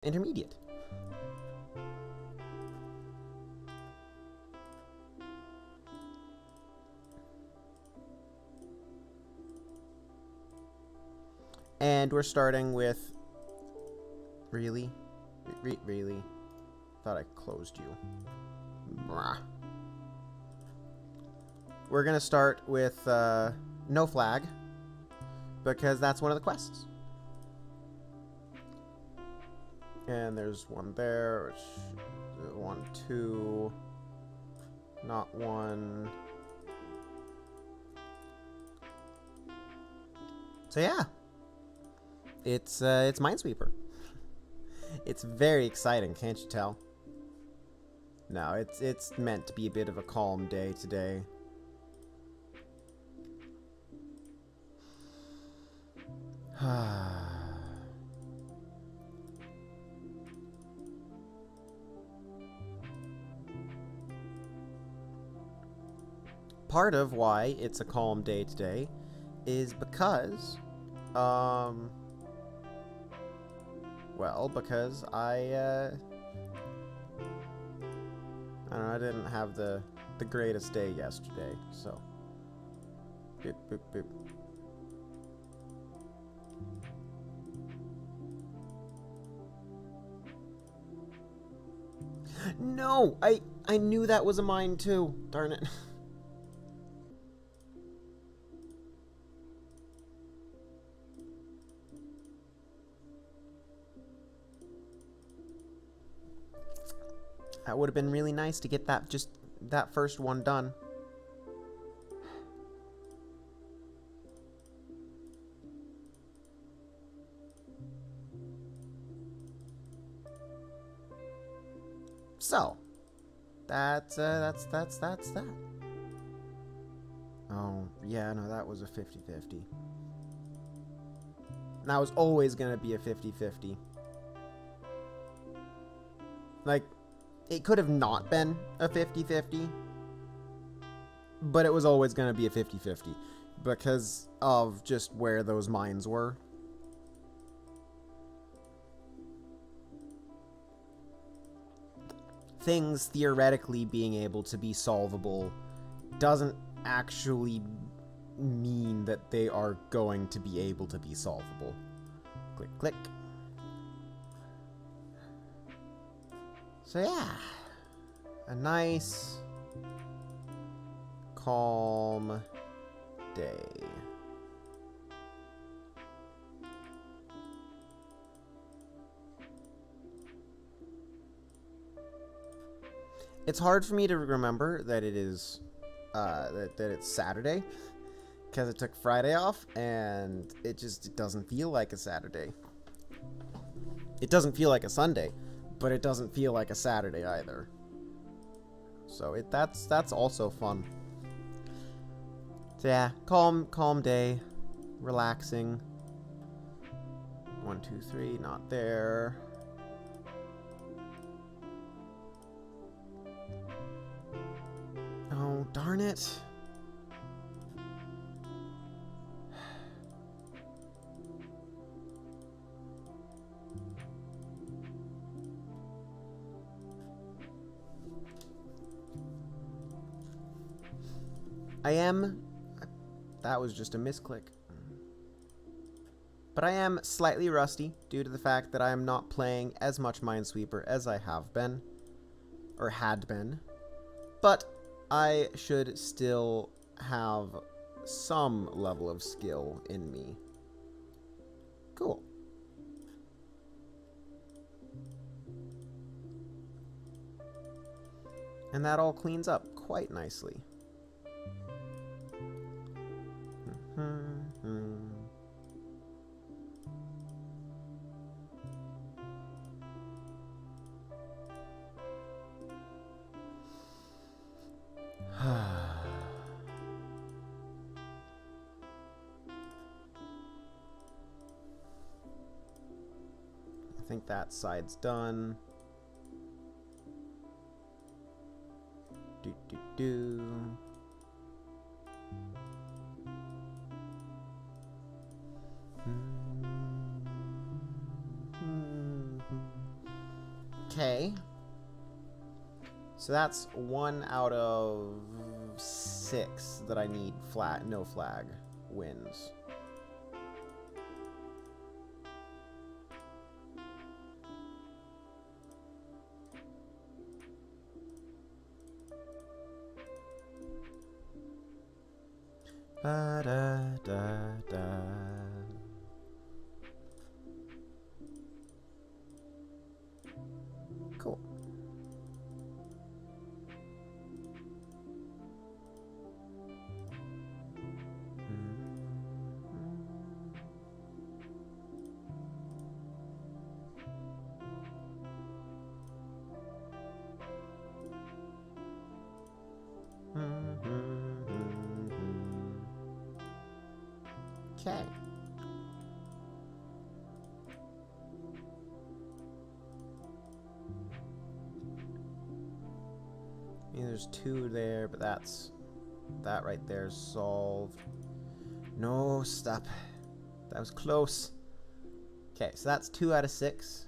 intermediate. And we're starting with... Really? Really? Thought I closed you. Brah. We're gonna start with no flag, because that's one of the quests. And there's one there, which... 1, 2... Not one... So yeah. It's Minesweeper. It's very exciting, can't you tell? No, it's meant to be a bit of a calm day today. Part of why it's a calm day today is because, well, because I don't know, I didn't have the greatest day yesterday, so. Boop, boop, boop. No! I knew that was a mine too. Darn it. That would have been really nice to get that first one done. So, that's that. Oh, yeah, no, that was a 50-50. That was always gonna be a 50-50. Like, it could have not been a 50-50, but it was always gonna be a 50-50 because of just where those mines were. Things theoretically being able to be solvable doesn't actually mean that they are going to be able to be solvable. Click, click. So yeah, a nice, calm day. It's hard for me to remember that it is, that it's Saturday, because I took Friday off, and it doesn't feel like a Saturday. It doesn't feel like a Sunday, but it doesn't feel like a Saturday either. So that's also fun. So yeah, calm day, relaxing. 1, 2, 3, not there. Oh, darn it. That was just a misclick. But I am slightly rusty due to the fact that I am not playing as much Minesweeper as I have been, or had been. But I should still have some level of skill in me. Cool. And that all cleans up quite nicely. I think that side's done. Do do do. Okay. So that's 1 out of 6 that I need no flag wins. Ba da da da. Cool. Okay. I mean, there's 2 there, but that right there is solved. No, stop. That was close. Okay, so that's 2 out of 6.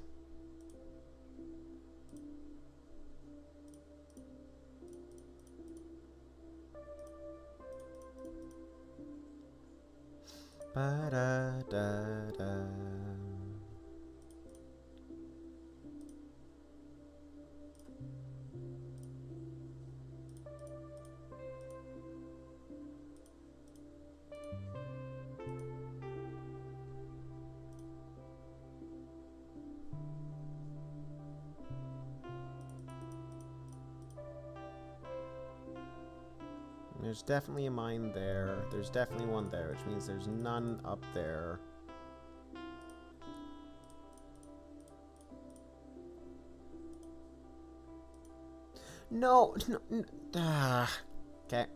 Ba da da da. There's definitely a mine there. There's definitely one there, which means there's none up there. No, no, no. Ah. Okay.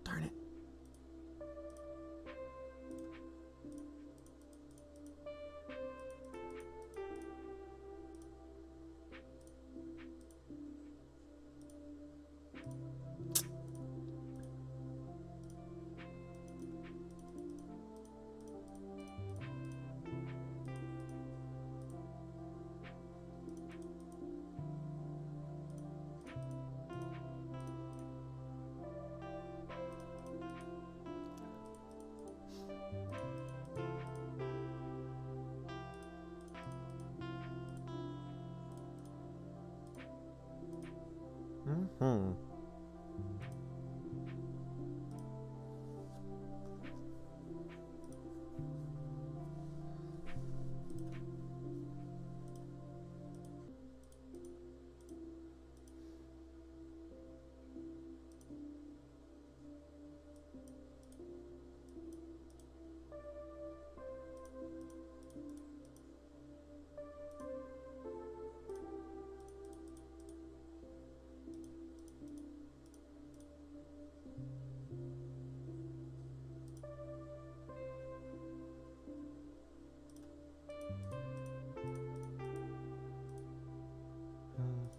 Darn it. Mm-hmm.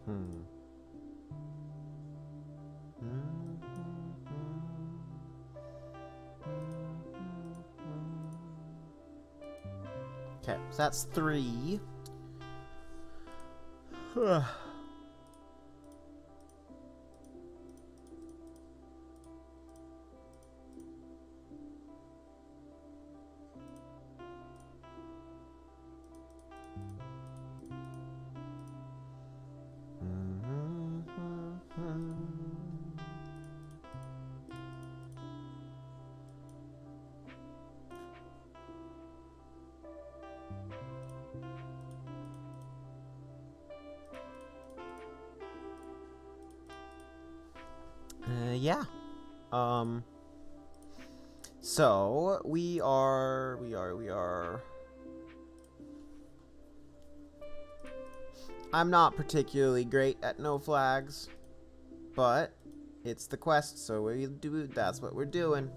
Hmm. Okay, so that's 3. Yeah. So we are. I'm not particularly great at no flags, but it's the quest, so that's what we're doing.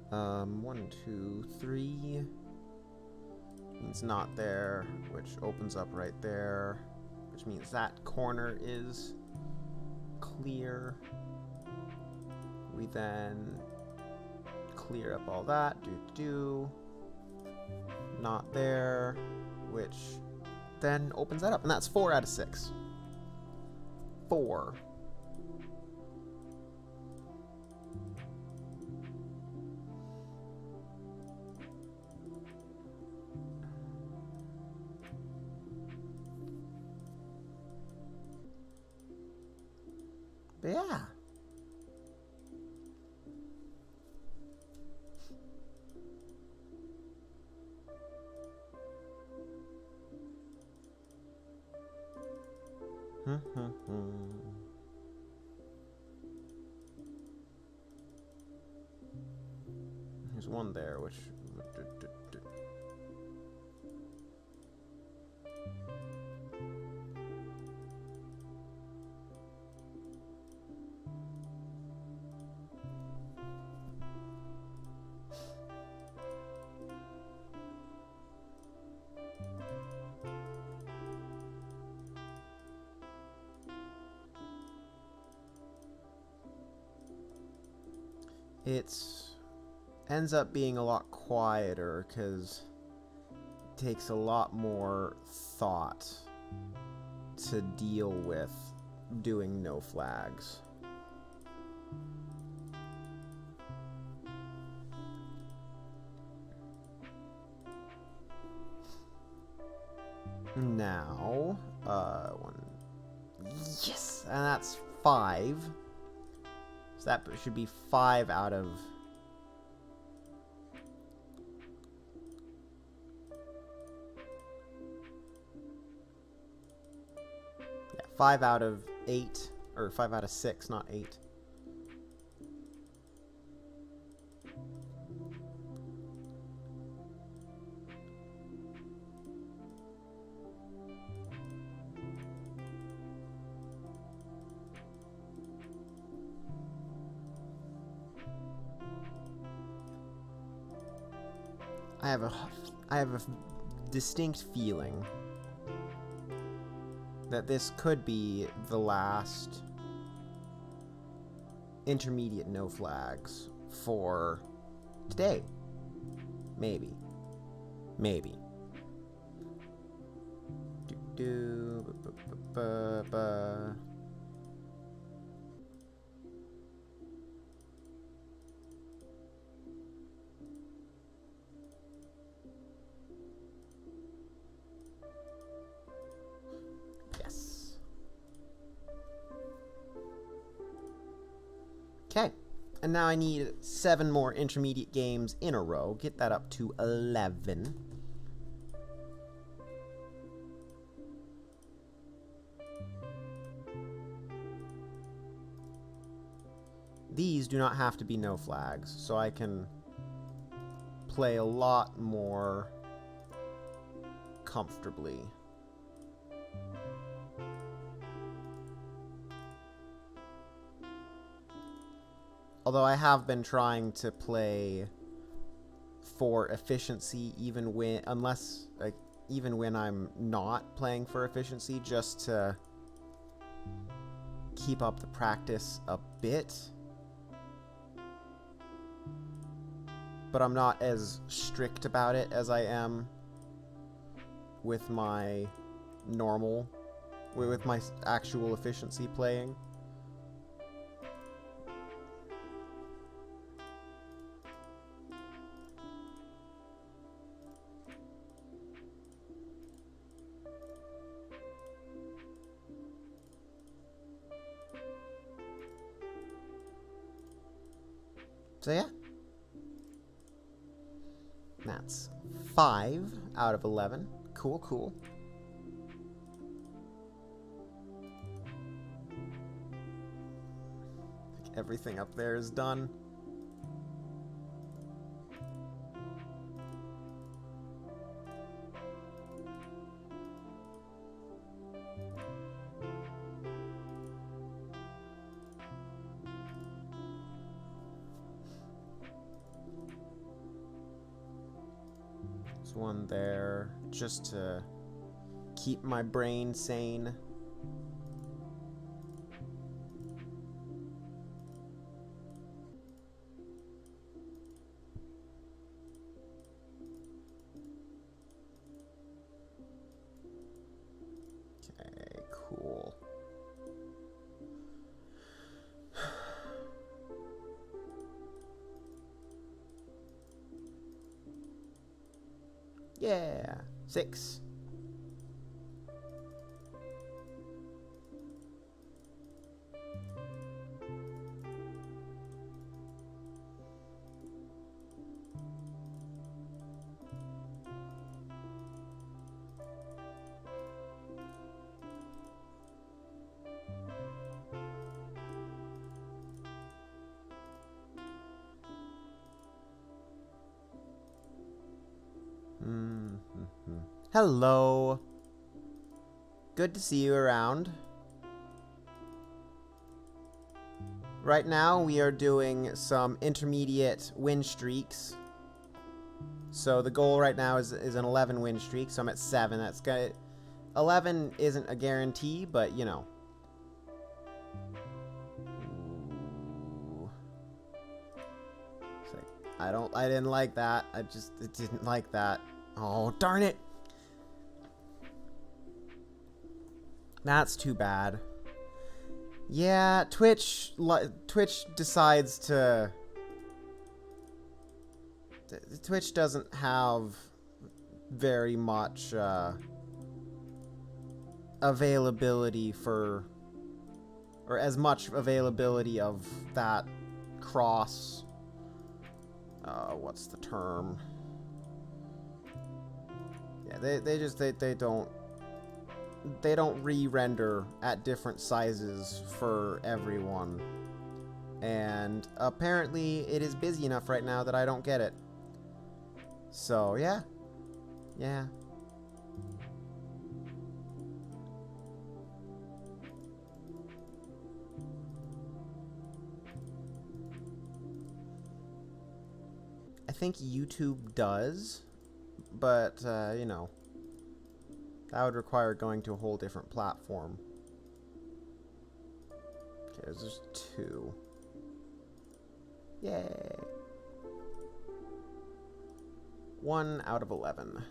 1, 2, 3 means not there, which opens up right there, which means that corner is clear. We then clear up all that, not there, which then opens that up, and that's 4 out of 6. 4. But yeah. There's one there, which... It ends up being a lot quieter because it takes a lot more thought to deal with doing no flags. Now, one, yes, and that's 5. So that should be 5 out of... Yeah, 5 out of 8, or 5 out of 6, not 8. I have a distinct feeling that this could be the last intermediate no flags for today. Maybe. Okay, and now I need 7 more intermediate games in a row. Get that up to 11. These do not have to be no flags, so I can play a lot more comfortably. Although I have been trying to play for efficiency even when I'm not playing for efficiency, just to keep up the practice a bit. But I'm not as strict about it as I am with my with my actual efficiency playing. So yeah, that's 5 out of 11. Cool. Everything up there is done. one there, just to keep my brain sane. Okay, cool. Yeah, 6. Hello. Good to see you around. Right now we are doing some intermediate win streaks. So the goal right now is an 11 win streak, so I'm at 7. That's good. 11 isn't a guarantee, but you know. I didn't like that. I didn't like that. Oh, darn it. That's too bad. Yeah, Twitch decides to... Twitch doesn't have very much availability for... or as much availability of that cross... what's the term? Yeah, they don't re-render at different sizes for everyone. And apparently it is busy enough right now that I don't get it. So, yeah. Yeah. I think YouTube does, but, you know, that would require going to a whole different platform. Okay, there's just 2. Yay! 1 out of 11.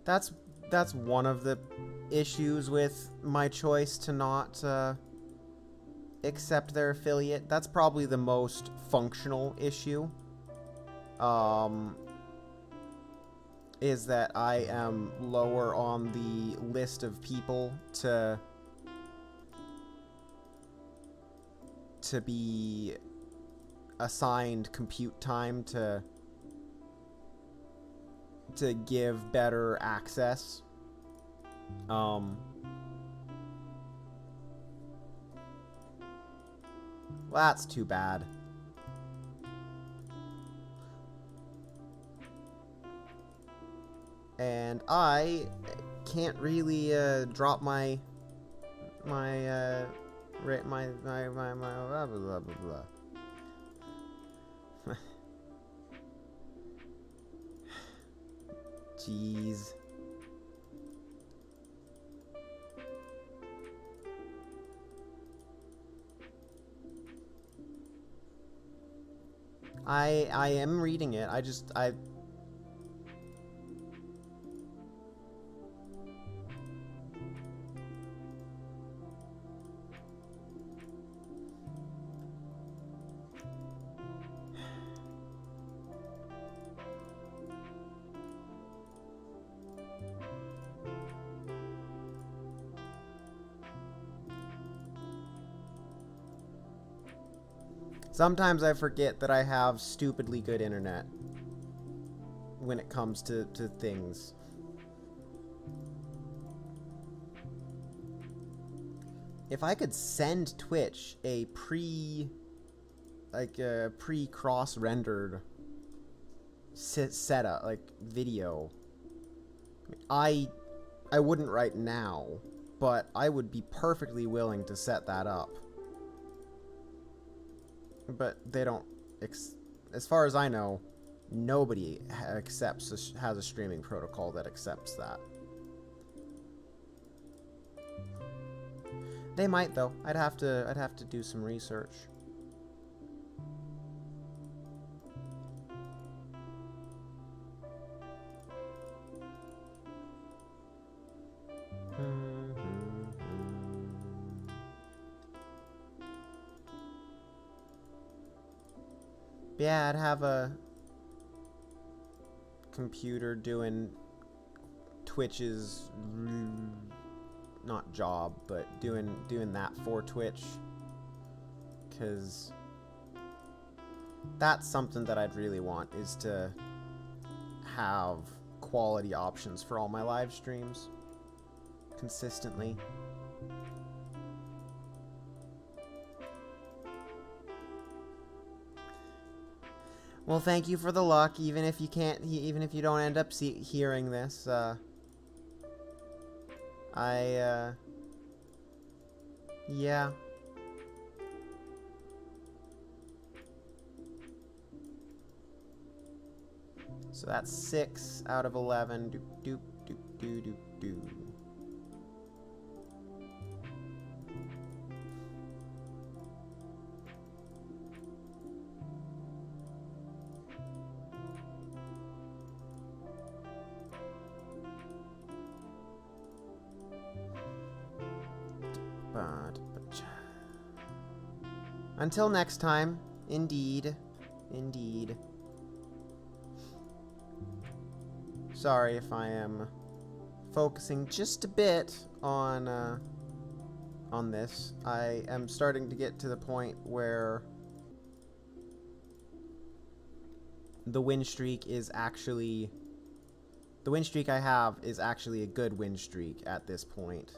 That's one of the issues with my choice to not accept their affiliate. That's probably the most functional issue. Is that I am lower on the list of people to be assigned compute time to give better access. Well, that's too bad. And I can't really drop my blah blah blah blah. Jeez. I am reading it. Sometimes I forget that I have stupidly good internet when it comes to things. If I could send Twitch a pre-cross-rendered setup, like video, I wouldn't right now, but I would be perfectly willing to set that up. but they don't. As far as I know, nobody has a streaming protocol that accepts that. They might though. I'd have to do some research. Yeah, I'd have a computer doing Twitch's not job, but doing that for Twitch, because that's something that I'd really want, is to have quality options for all my live streams consistently. Well, thank you for the luck. Even if you can't, even if you don't end up hearing this, yeah. So that's 6 out of 11. Doop doop doop doop doop doop. Until next time, indeed. Indeed. Sorry if I am focusing just a bit on this. I am starting to get to the point where the win streak I have is actually a good win streak at this point.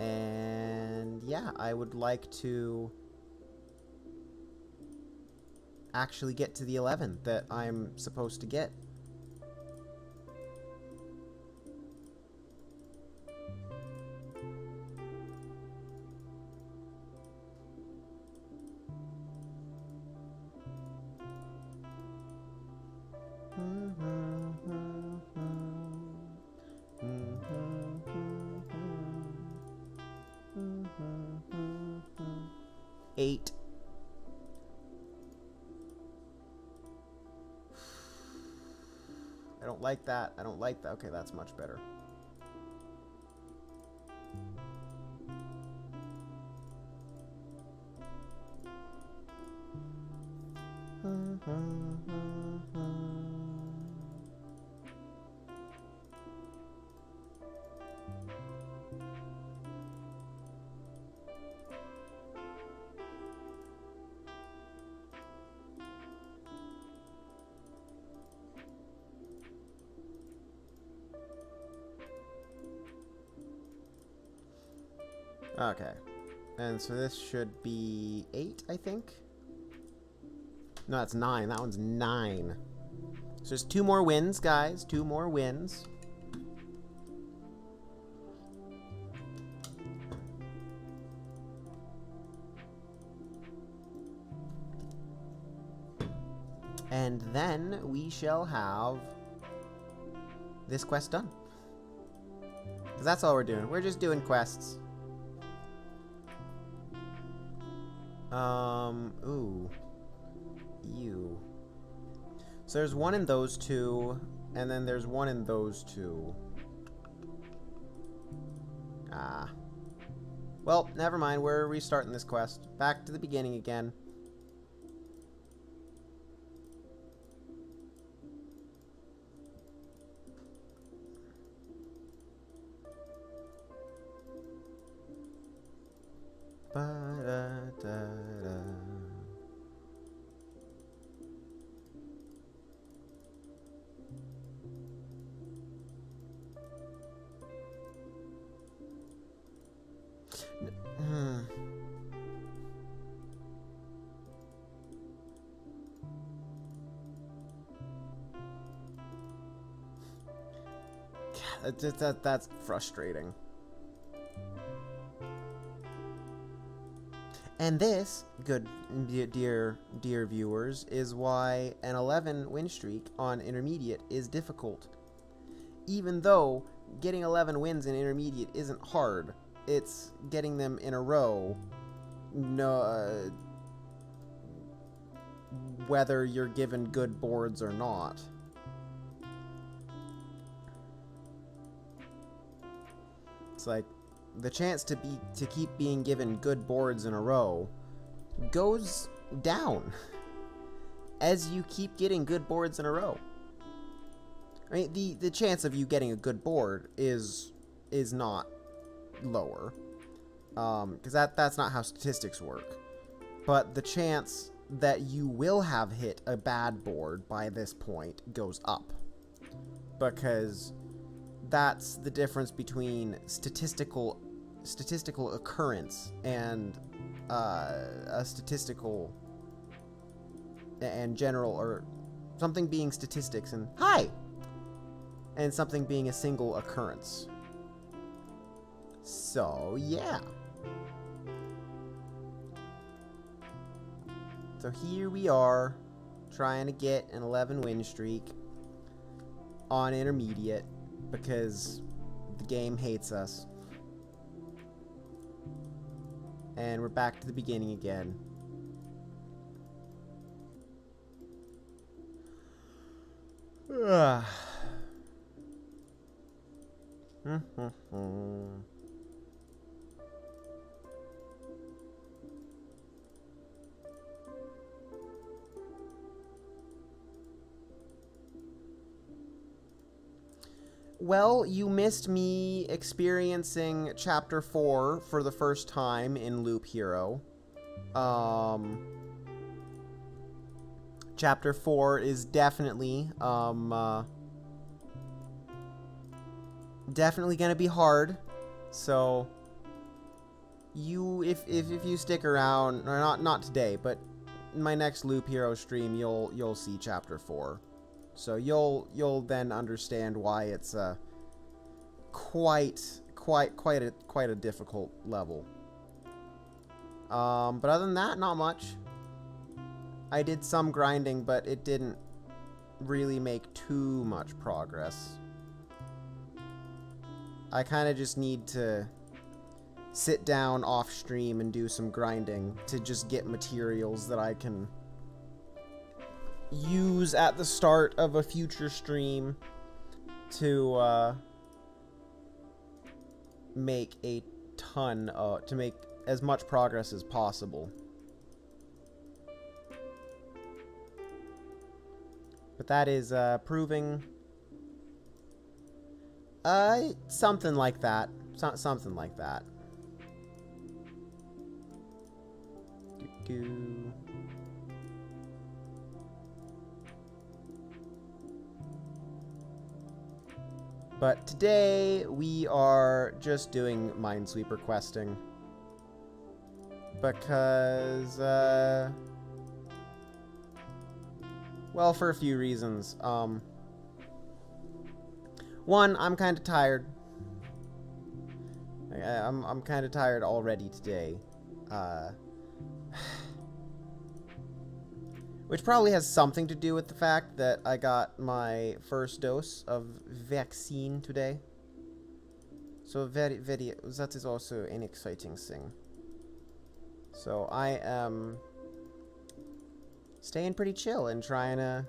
And yeah, I would like to actually get to the 11 that I'm supposed to get. Eight. I don't like that. I don't like that. Okay, that's much better. Okay. And so this should be 8, I think? No, that's 9. That one's 9. So there's 2 more wins, guys. 2 more wins. And then we shall have this quest done. Because that's all we're doing. We're just doing quests. Ooh. You. So there's one in those 2, and then there's one in those 2. Ah. Well, never mind. We're restarting this quest. Back to the beginning again. Ba-da-da-da. That's frustrating. And this, good dear viewers, is why an 11 win streak on intermediate is difficult. Even though getting 11 wins in intermediate isn't hard, it's getting them in a row, whether you're given good boards or not. It's like the chance to keep being given good boards in a row goes down as you keep getting good boards in a row. I mean, the chance of you getting a good board is not lower, because that's not how statistics work. But the chance that you will have hit a bad board by this point goes up, because that's the difference between statistical occurrence and a statistical and general, or something being statistics and something being a single occurrence. So yeah. So here we are, trying to get an 11 win streak on intermediate because the game hates us. And we're back to the beginning again. Well, you missed me experiencing Chapter 4 for the first time in Loop Hero. Chapter 4 is definitely, definitely gonna be hard. So, if you stick around, or not today, but in my next Loop Hero stream, you'll see Chapter 4. So you'll then understand why it's quite a difficult level. But other than that, not much. I did some grinding, but it didn't really make too much progress. I kind of just need to sit down off stream and do some grinding to just get materials that I can use at the start of a future stream to make to make as much progress as possible. But that is proving something like that. Something like that. But today, we are just doing Minesweeper questing. Because, well, for a few reasons. One, I'm kind of tired. I'm kind of tired already today. Which probably has something to do with the fact that I got my first dose of vaccine today. So that is also an exciting thing. So I am staying pretty chill and trying to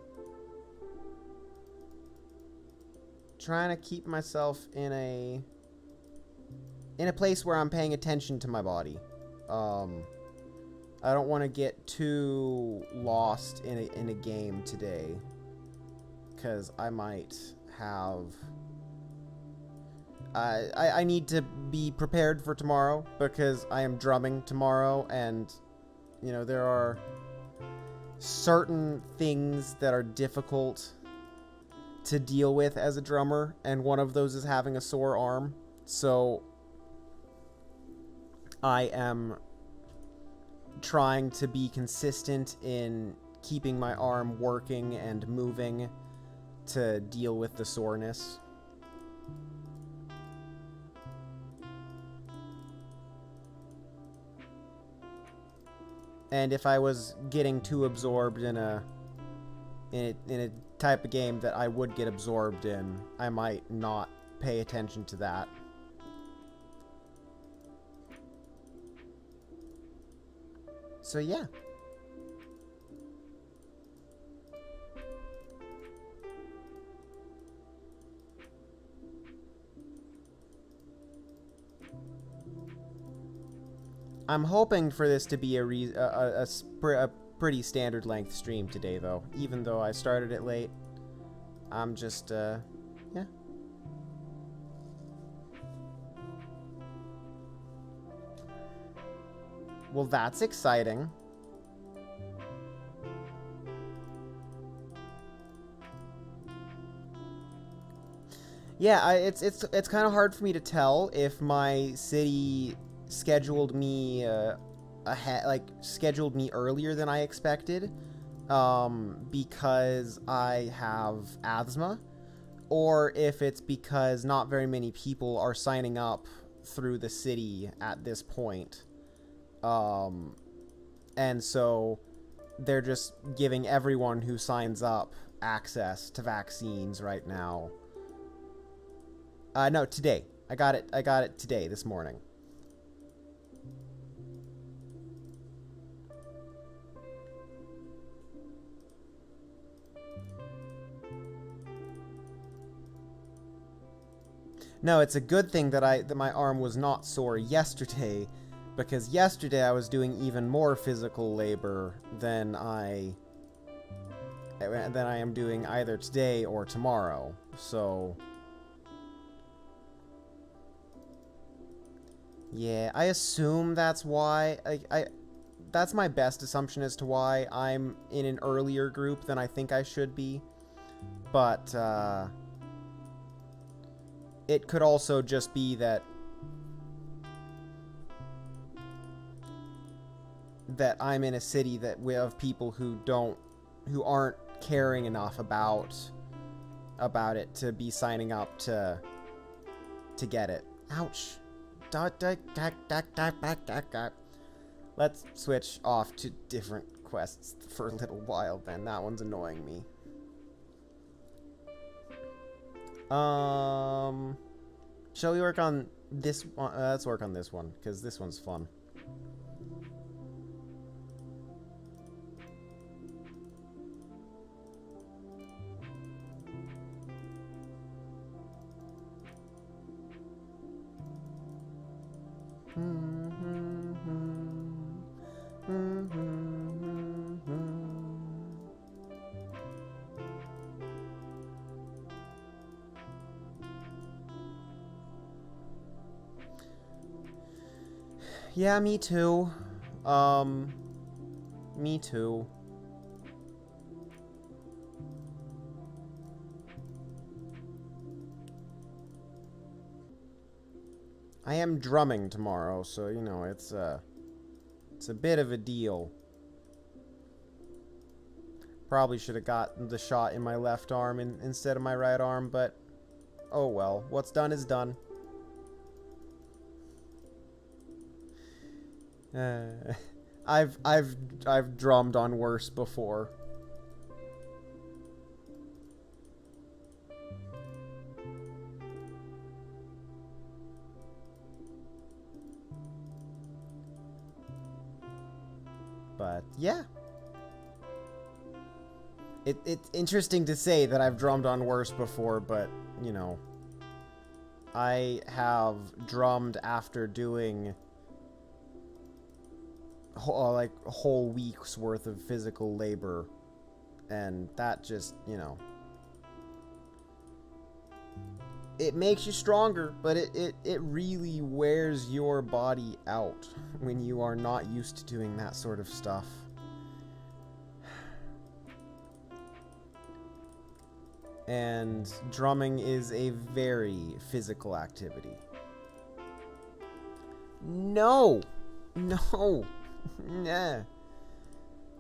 keep myself in a place where I'm paying attention to my body. I don't want to get too lost in a game today, because I might have... I need to be prepared for tomorrow, because I am drumming tomorrow, and, you know, there are certain things that are difficult to deal with as a drummer, and one of those is having a sore arm. So I am trying to be consistent in keeping my arm working and moving to deal with the soreness. And if I was getting too absorbed in a type of game that I would get absorbed in, I might not pay attention to that. So yeah. I'm hoping for this to be a pretty standard length stream today, though. Even though I started it late, I'm just, yeah. Well, that's exciting. Yeah, it's kind of hard for me to tell if my city scheduled me scheduled me earlier than I expected, because I have asthma, or if it's because not very many people are signing up through the city at this point, and so they're just giving everyone who signs up access to vaccines right now. No, today. I got it today, this morning. No, it's a good thing that my arm was not sore yesterday, because yesterday I was doing even more physical labor than I am doing either today or tomorrow. So yeah, I assume that's why. That's my best assumption as to why I'm in an earlier group than I think I should be. But it could also just be that I'm in a city that of people who aren't caring enough about it to be signing up to get it. Ouch. Let's switch off to different quests for a little while then. That one's annoying me. Shall we work on this one? Let's work on this one, because this one's fun. Yeah, me too. Me too. I am drumming tomorrow, so, you know, it's a bit of a deal. Probably should have gotten the shot in my left arm instead of my right arm, but oh well. What's done is done. I've drummed on worse before. But yeah. It's interesting to say that I've drummed on worse before, but, you know, I have drummed after doing like a whole week's worth of physical labor, and that just, you know, it makes you stronger, but it really wears your body out when you are not used to doing that sort of stuff. And drumming is a very physical activity. No! No! Nah.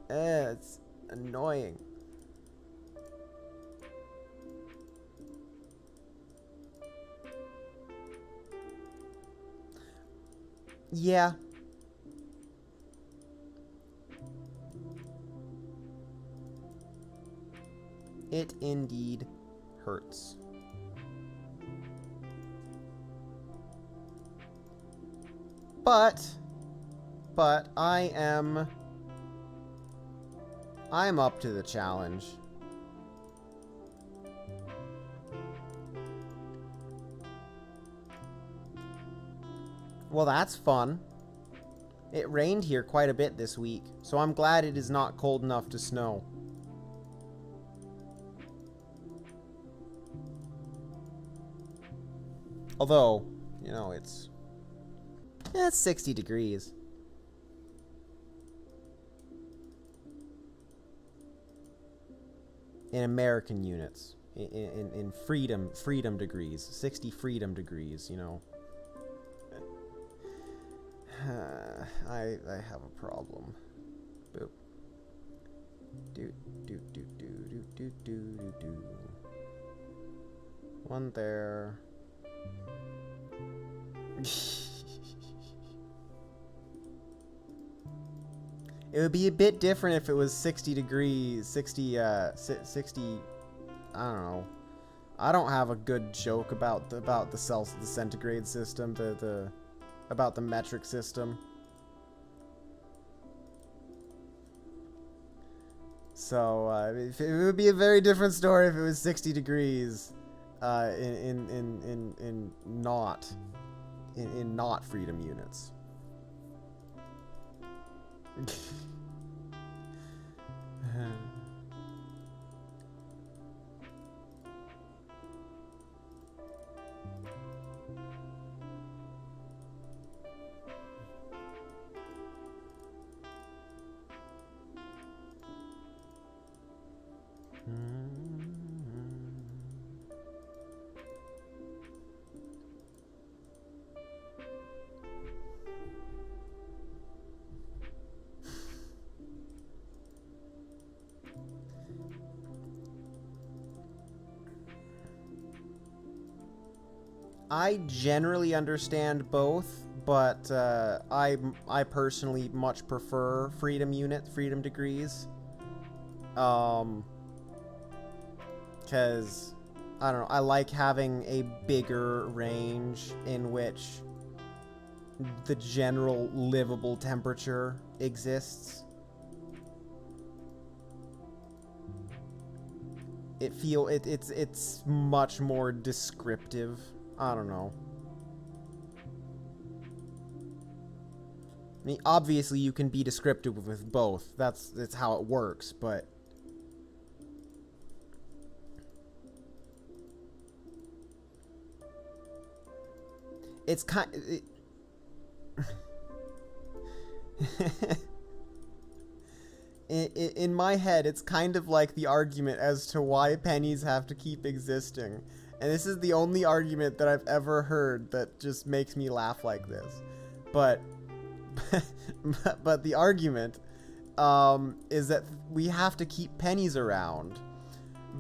It's annoying. Yeah. It indeed hurts. But I'm up to the challenge. Well, that's fun. It rained here quite a bit this week, so I'm glad it is not cold enough to snow. Although, you know, it's 60 degrees. In American units. In freedom degrees. 60 freedom degrees, you know. I have a problem. Boop. Do. One there. It would be a bit different if it was 60 degrees, 60, I don't know. I don't have a good joke about the centigrade system, about the metric system. So, it would be a very different story if it was 60 degrees, in not freedom units. I generally understand both, but I personally much prefer freedom degrees. Because I don't know, I like having a bigger range in which the general livable temperature exists. It's much more descriptive. I don't know. I mean, obviously you can be descriptive with both. That's how it works, but it's kind in my head, it's kind of like the argument as to why pennies have to keep existing. And this is the only argument that I've ever heard that just makes me laugh like this. But the argument is that we have to keep pennies around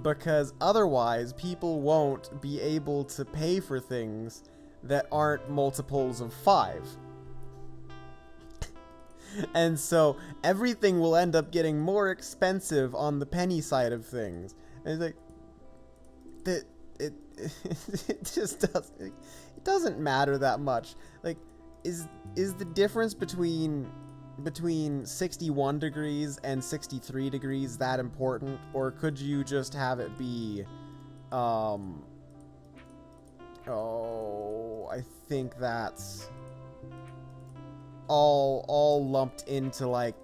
because otherwise people won't be able to pay for things that aren't multiples of 5. And so everything will end up getting more expensive on the penny side of things. And it's like it just doesn't matter that much. Like, is the difference between 61 degrees and 63 degrees that important, or could you just have it be I think that's all lumped into, like,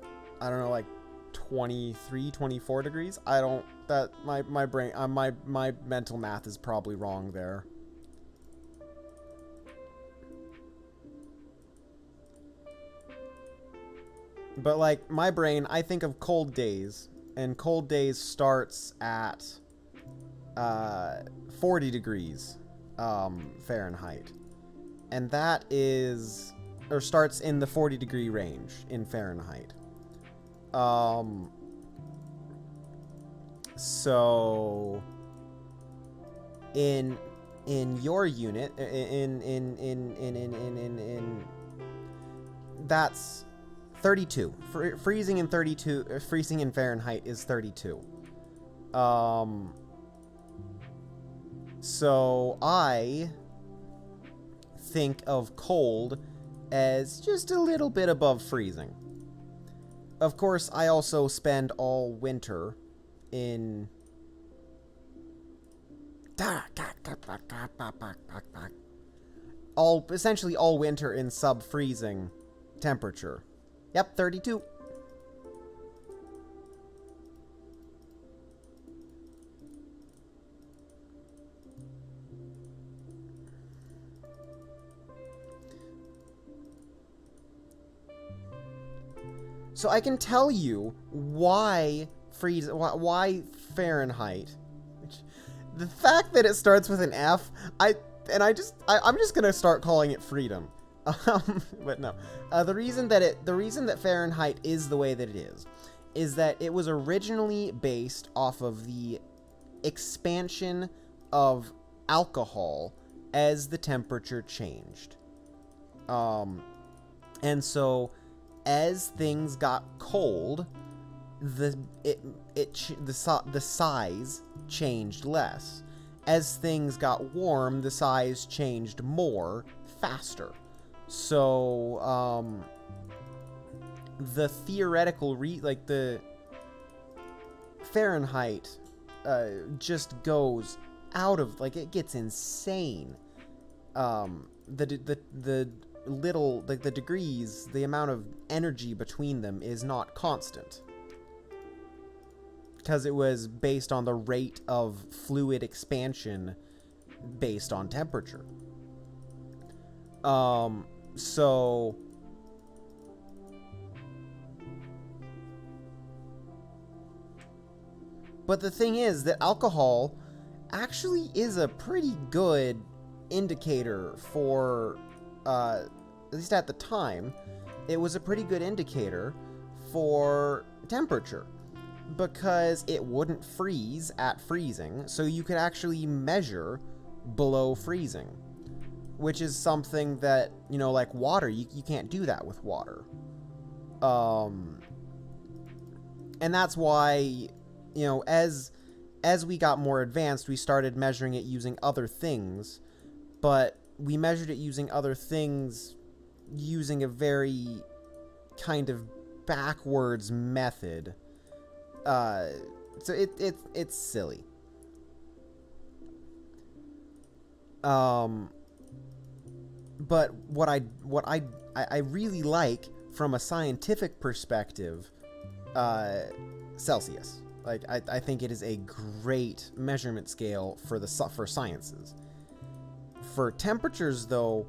I don't know, like 23, 24 degrees. I don't, that my brain, my mental math is probably wrong there. But like my brain, I think of cold days, and cold days starts at 40 degrees Fahrenheit, and that is, or starts in the 40 degree range in Fahrenheit. So in your unit, in that's 32. Freezing in Fahrenheit is 32. So I think of cold as just a little bit above freezing. Of course, I also spend all winter in... essentially all winter in sub-freezing temperature. Yep, 32. So I can tell you why Fahrenheit. The fact that it starts with an F, I'm just gonna start calling it freedom. But no, the reason that Fahrenheit is the way that it is that it was originally based off of the expansion of alcohol as the temperature changed. And so as things got cold, the size changed less. As things got warm, the size changed more faster. So the theoretical the Fahrenheit just goes out of, like, it gets insane. The little, like, the degrees, the amount of energy between them is not constant, because it was based on the rate of fluid expansion based on temperature. So but the thing is that alcohol actually is a pretty good indicator for, at least at the time, it was a pretty good indicator for temperature, because it wouldn't freeze at freezing, so you could actually measure below freezing, which is something that, you know, like water, you can't do that with water. And that's why, you know, as we got more advanced, we started measuring it using other things, but we measured it using other things using a very kind of backwards method. So it's silly. But what I really like from a scientific perspective, Celsius. Like, I think it is a great measurement scale for sciences. For temperatures, though,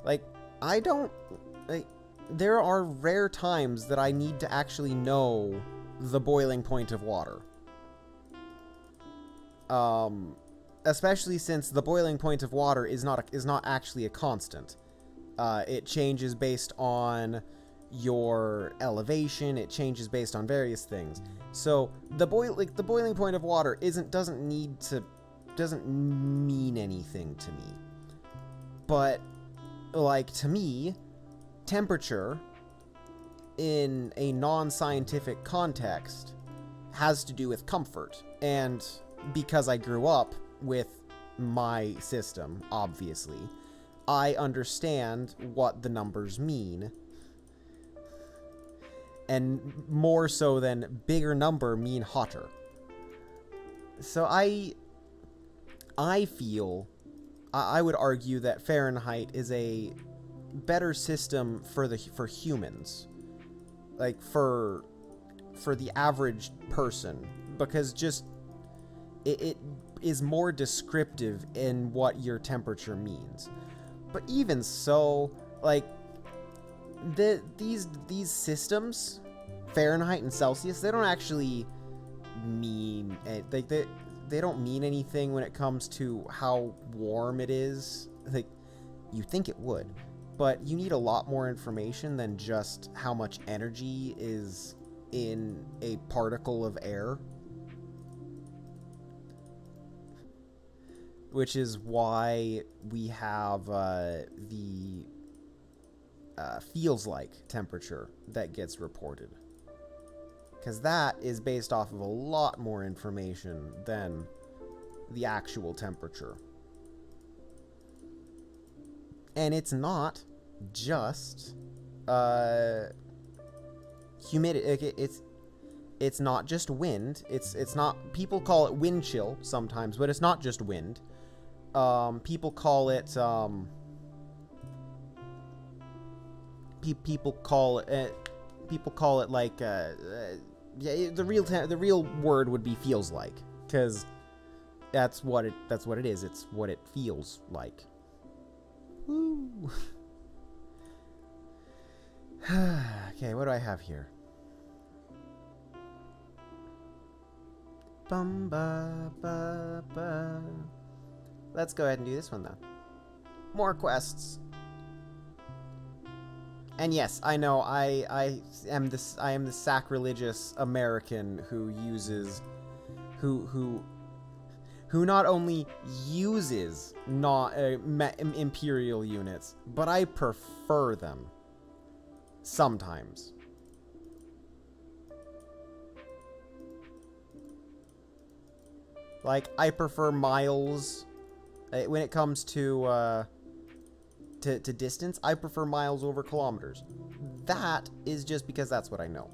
like, there are rare times that I need to actually know the boiling point of water. Especially since the boiling point of water is not actually a constant. It changes based on your elevation. It changes based on various things. So the boiling point of water doesn't mean anything to me. But, like, to me, temperature in a non-scientific context has to do with comfort. And because I grew up with my system, obviously, I understand what the numbers mean. And more so than bigger number mean hotter. So I would argue that Fahrenheit is a better system for humans, like for the average person, because just it is more descriptive in what your temperature means. But even so, like, these systems, Fahrenheit and Celsius, they don't actually mean, like, they don't mean anything when it comes to how warm it is. Like, you think it would, but you need a lot more information than just how much energy is in a particle of air. Which is why we have the feels like temperature that gets reported. Because that is based off of a lot more information than the actual temperature. And it's not just humidity. It's not just wind. It's not. People call it wind chill sometimes, but it's not just wind. People call it people call it like yeah, the real word would be feels like, because that's what it is. It's what it feels like. Woo. Okay, what do I have here? Bum ba ba ba. Let's go ahead and do this one though. More quests. And yes, I know I am the sacrilegious American who not only uses not imperial units, but I prefer them sometimes. Like, I prefer miles when it comes to distance. I prefer miles over kilometers. That is just because that's what I know.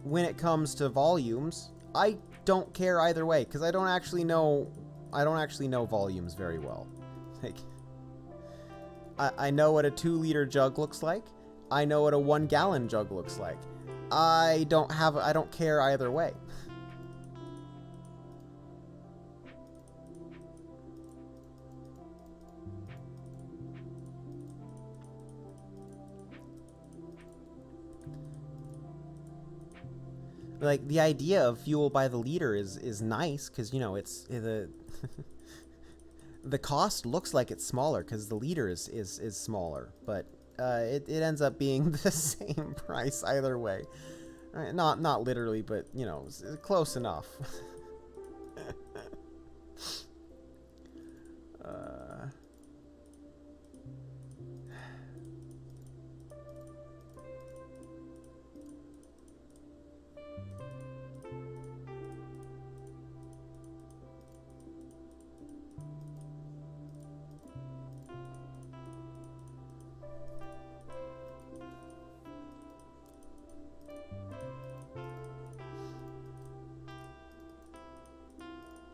When it comes to volumes, I don't care either way, because I don't actually know volumes very well. Like, I know what a 2-liter jug looks like. I know what a 1-gallon jug looks like. I don't care either way. Like, the idea of fuel by the liter is nice, because, you know, it's the the cost looks like it's smaller because the liter is smaller, but it ends up being the same price either way. Not literally, but, you know, close enough.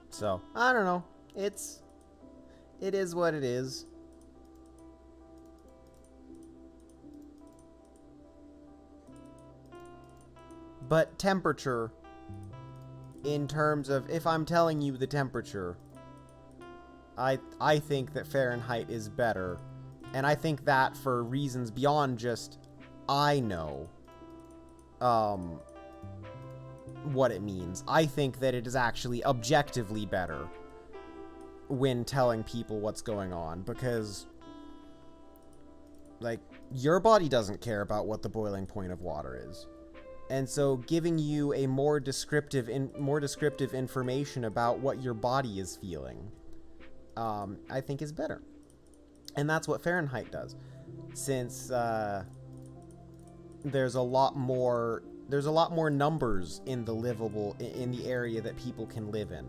So, I don't know. It is what it is. But temperature, in terms of, if I'm telling you the temperature, I think that Fahrenheit is better. And I think that for reasons beyond just, I know, what it means. I think that it is actually objectively better when telling people what's going on, because, like, your body doesn't care about what the boiling point of water is. And so giving you a more descriptive information about what your body is feeling, I think is better. And that's what Fahrenheit does. Since there's a lot more numbers in the area that people can live in.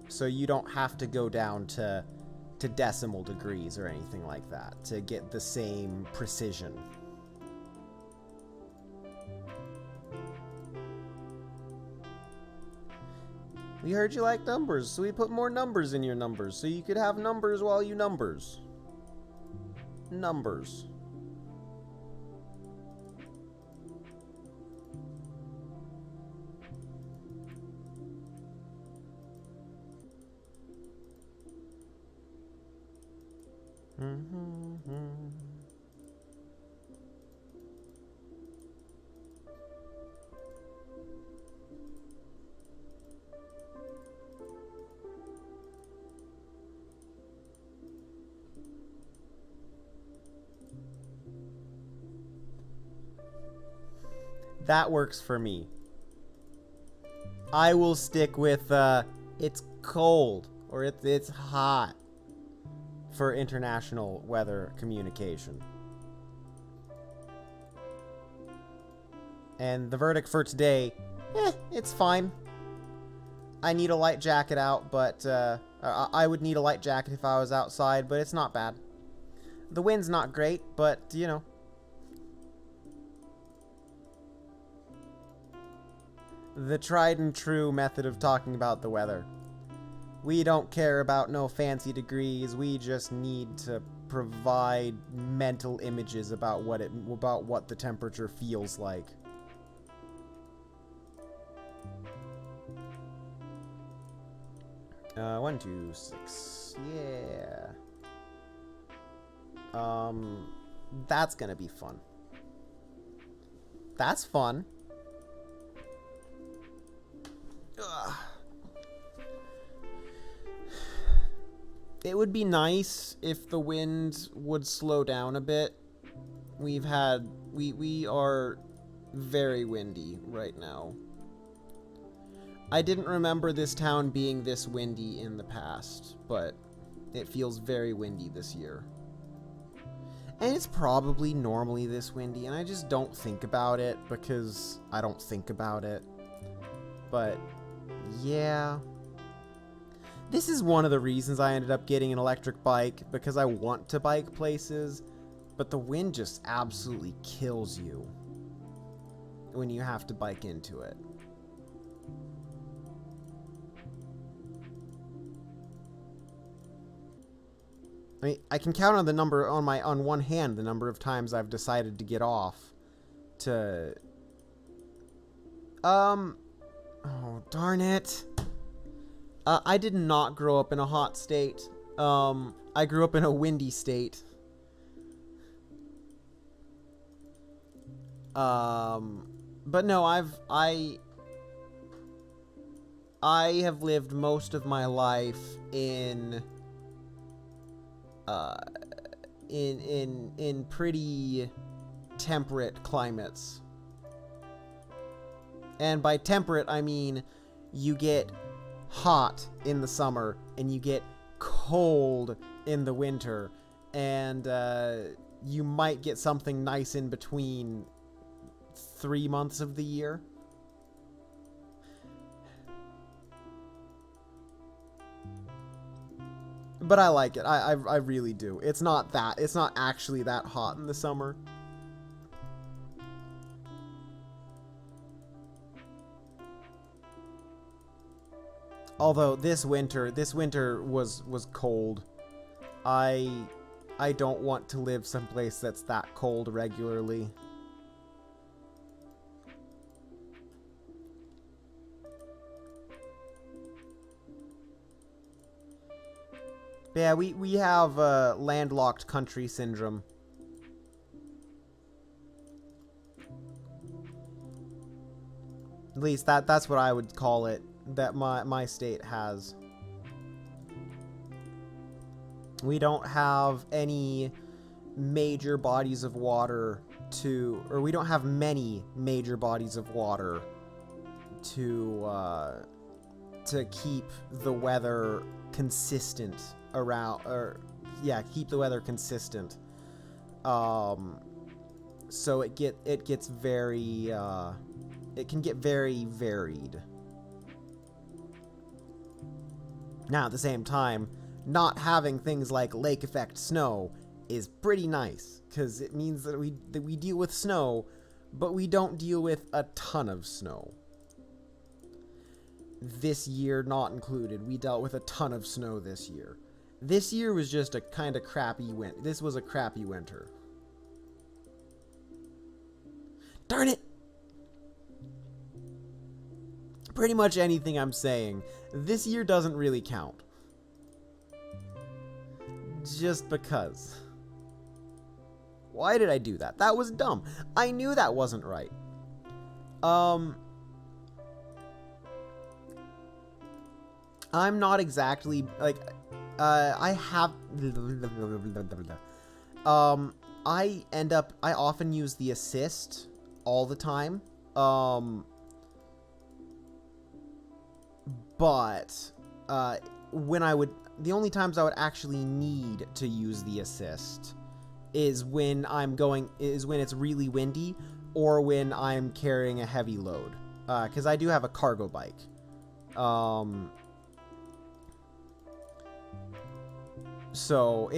So you don't have to go down to decimal degrees or anything like that to get the same precision. We heard you like numbers, so we put more numbers in your numbers, so you could have numbers while you numbers. Numbers. That works for me. I will stick with it's cold or it's hot for international weather communication. And the verdict for today, it's fine. I need a light jacket out, but I would need a light jacket if I was outside, but it's not bad. The wind's not great, but, you know. The tried and true method of talking about the weather. We don't care about no fancy degrees. We just need to provide mental images about what the temperature feels like. One, two, six. Yeah. That's gonna be fun. That's fun. Ugh. It would be nice if the wind would slow down a bit. We are very windy right now. I didn't remember this town being this windy in the past, but it feels very windy this year. And it's probably normally this windy, and I just don't think about it because I don't think about it. But, yeah. This is one of the reasons I ended up getting an electric bike, because I want to bike places, but the wind just absolutely kills you when you have to bike into it. I mean, I can count on the number on one hand the number of times I've decided to get off to oh darn it. I did not grow up in a hot state. I grew up in a windy state. But no, I have lived most of my life in pretty temperate climates. And by temperate, I mean you get hot in the summer and you get cold in the winter, and you might get something nice in between 3 months of the year. But I like it. I really do. It's not actually that hot in the summer. Although this winter was cold. I don't want to live someplace that's that cold regularly. Yeah, we have landlocked country syndrome. At least that's what I would call it, that my state has. We don't have any major bodies of water or we don't have many major bodies of water to keep the weather consistent keep the weather consistent. So it gets very it can get very varied. Now, at the same time, not having things like lake effect snow is pretty nice, because it means that we deal with snow, but we don't deal with a ton of snow. This year not included, we dealt with a ton of snow this year. This year was just a kind of crappy winter. This was a crappy winter. Darn it! Pretty much anything I'm saying, this year doesn't really count. Just because. Why did I do that? That was dumb. I knew that wasn't right. I'm not exactly, like, I often use the assist all the time. But the only times I would actually need to use the assist is when it's really windy or when I'm carrying a heavy load. Because I do have a cargo bike. So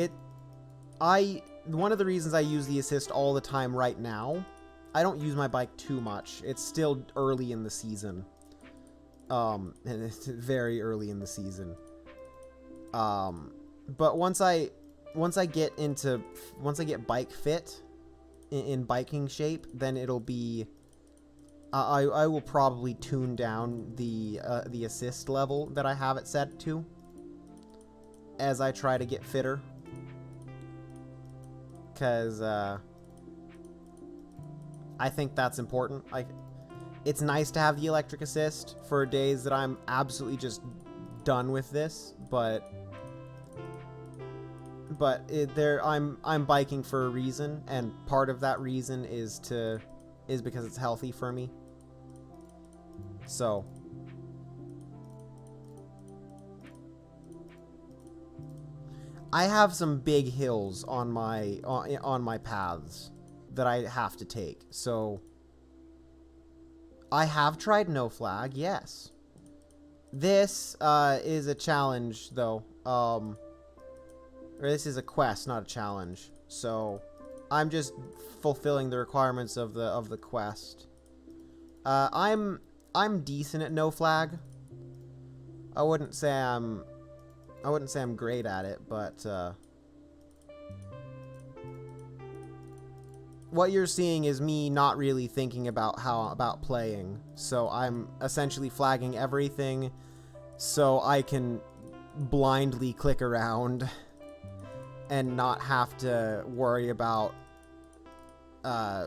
one of the reasons I use the assist all the time right now, I don't use my bike too much. It's still early in the season. And it's very early in the season. But once I get bike fit in biking shape, then it'll be I will probably tune down the assist level that I have it set to as I try to get fitter. Because I think that's important. It's nice to have the electric assist for days that I'm absolutely just done with this, but I'm biking for a reason, and part of that reason is because it's healthy for me. So I have some big hills on my paths that I have to take. So I have tried no flag, yes. This is a challenge though. Or this is a quest, not a challenge. So I'm just fulfilling the requirements of the quest. I'm decent at no flag. I wouldn't say I'm great at it, but what you're seeing is me not really thinking about playing. So I'm essentially flagging everything so I can blindly click around and not have to worry about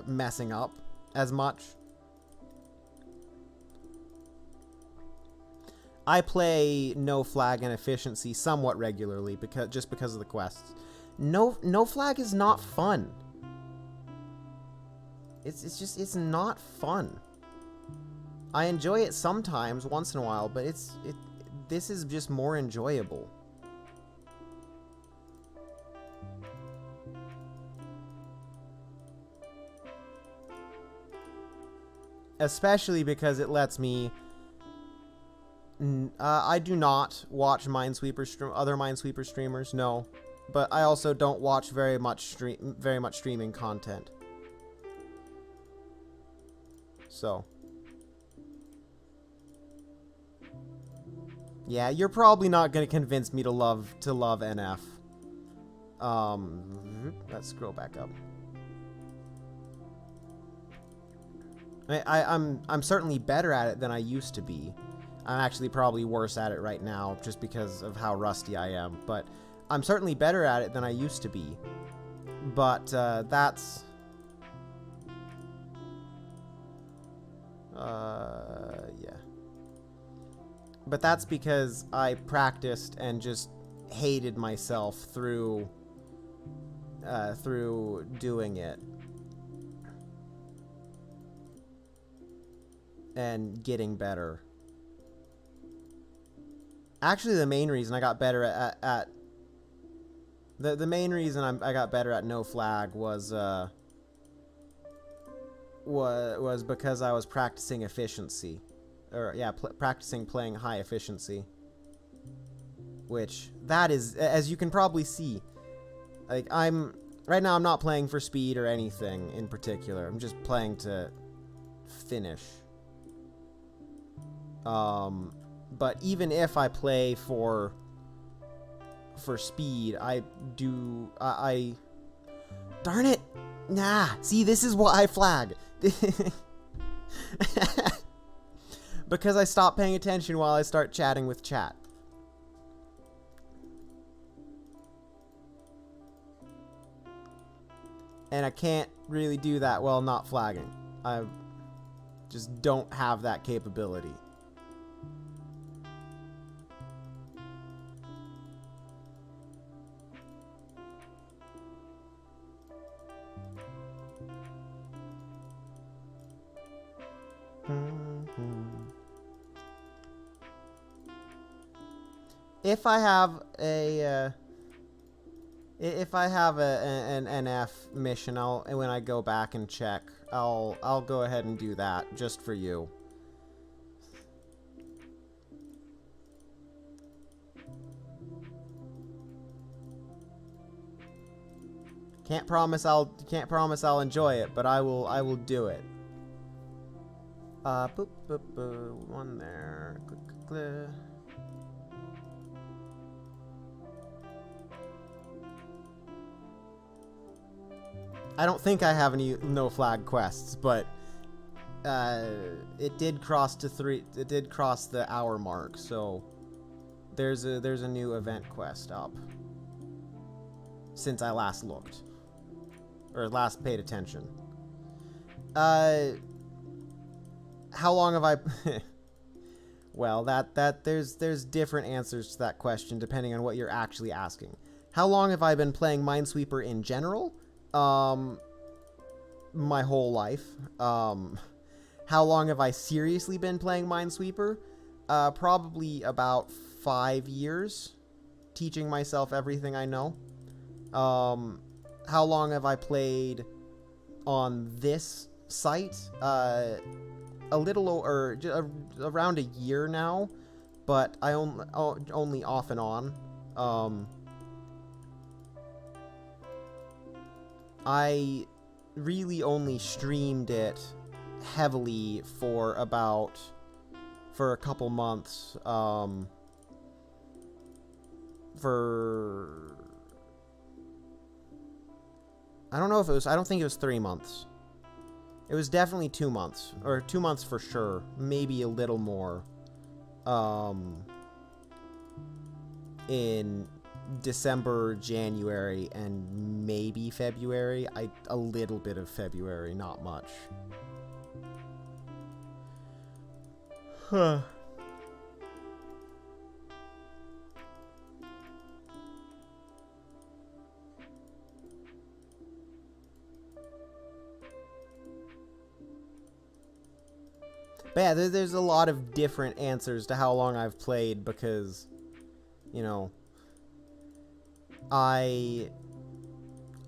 messing up as much. I play no flag and efficiency somewhat regularly because of the quests. No flag is not fun. It's not fun. I enjoy it sometimes, once in a while, but this is just more enjoyable. Especially because it lets me... I do not watch other Minesweeper streamers, no. But I also don't watch very much streaming content. So. Yeah, you're probably not going to convince me to love NF. Let's scroll back up. I'm certainly better at it than I used to be. I'm actually probably worse at it right now just because of how rusty I am. But I'm certainly better at it than I used to be. But that's... yeah. But that's because I practiced and just hated myself through doing it. And getting better. Actually, the main reason I got better the main reason I got better at no flag was because I was practicing efficiency, or yeah, practicing playing high efficiency. Which that is, as you can probably see, like right now I'm not playing for speed or anything in particular. I'm just playing to finish. But even if I play for speed, darn it! Nah, see, this is why I flag. Because I stop paying attention while I start chatting with chat. And I can't really do that while not flagging. I just don't have that capability. If I have a If I have an F mission, when I go back and check, I'll go ahead and do that just for you. Can't promise I'll enjoy it, but I will do it. Boop boop boop, one there. Click, click, click. I don't think I have any no flag quests, but it did cross to 3. It did cross the hour mark, so there's a new event quest up since I last looked or last paid attention. How long have I? Well, there's different answers to that question depending on what you're actually asking. How long have I been playing Minesweeper in general? My whole life. How long have I seriously been playing Minesweeper? Probably about 5 years, teaching myself everything I know. How long have I played on this site? A little or around a year now, but I only off and on. I really only streamed it heavily for a couple months. I don't know if it was, I don't think it was 3 months. It was definitely 2 months, or 2 months for sure, maybe a little more. In December, January, and maybe February. A little bit of February, not much. Huh. But yeah, there's a lot of different answers to how long I've played because, you know, I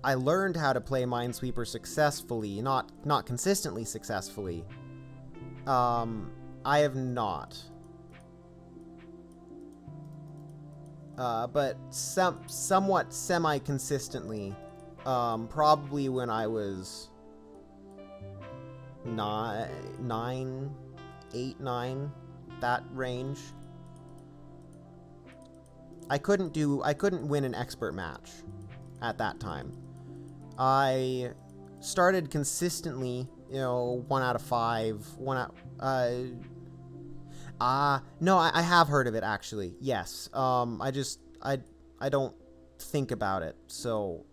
learned how to play Minesweeper successfully, not consistently successfully. I have not. But somewhat semi-consistently, probably when I was 8, 9, that range. I couldn't win an expert match at that time. I started consistently, 1 out of 5, no, I have heard of it actually. Yes. I don't think about it. So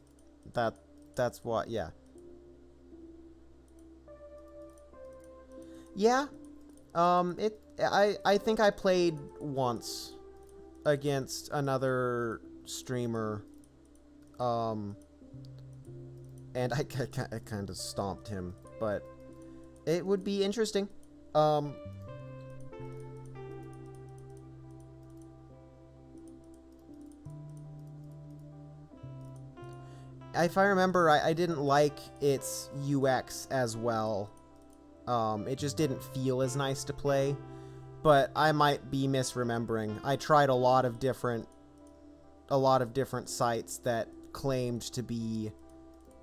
that's what, yeah. Yeah. I think I played once against another streamer, and I kind of stomped him, but it would be interesting. If I remember, I didn't like its UX as well. It just didn't feel as nice to play. But I might be misremembering. I tried a lot of different sites that claimed to be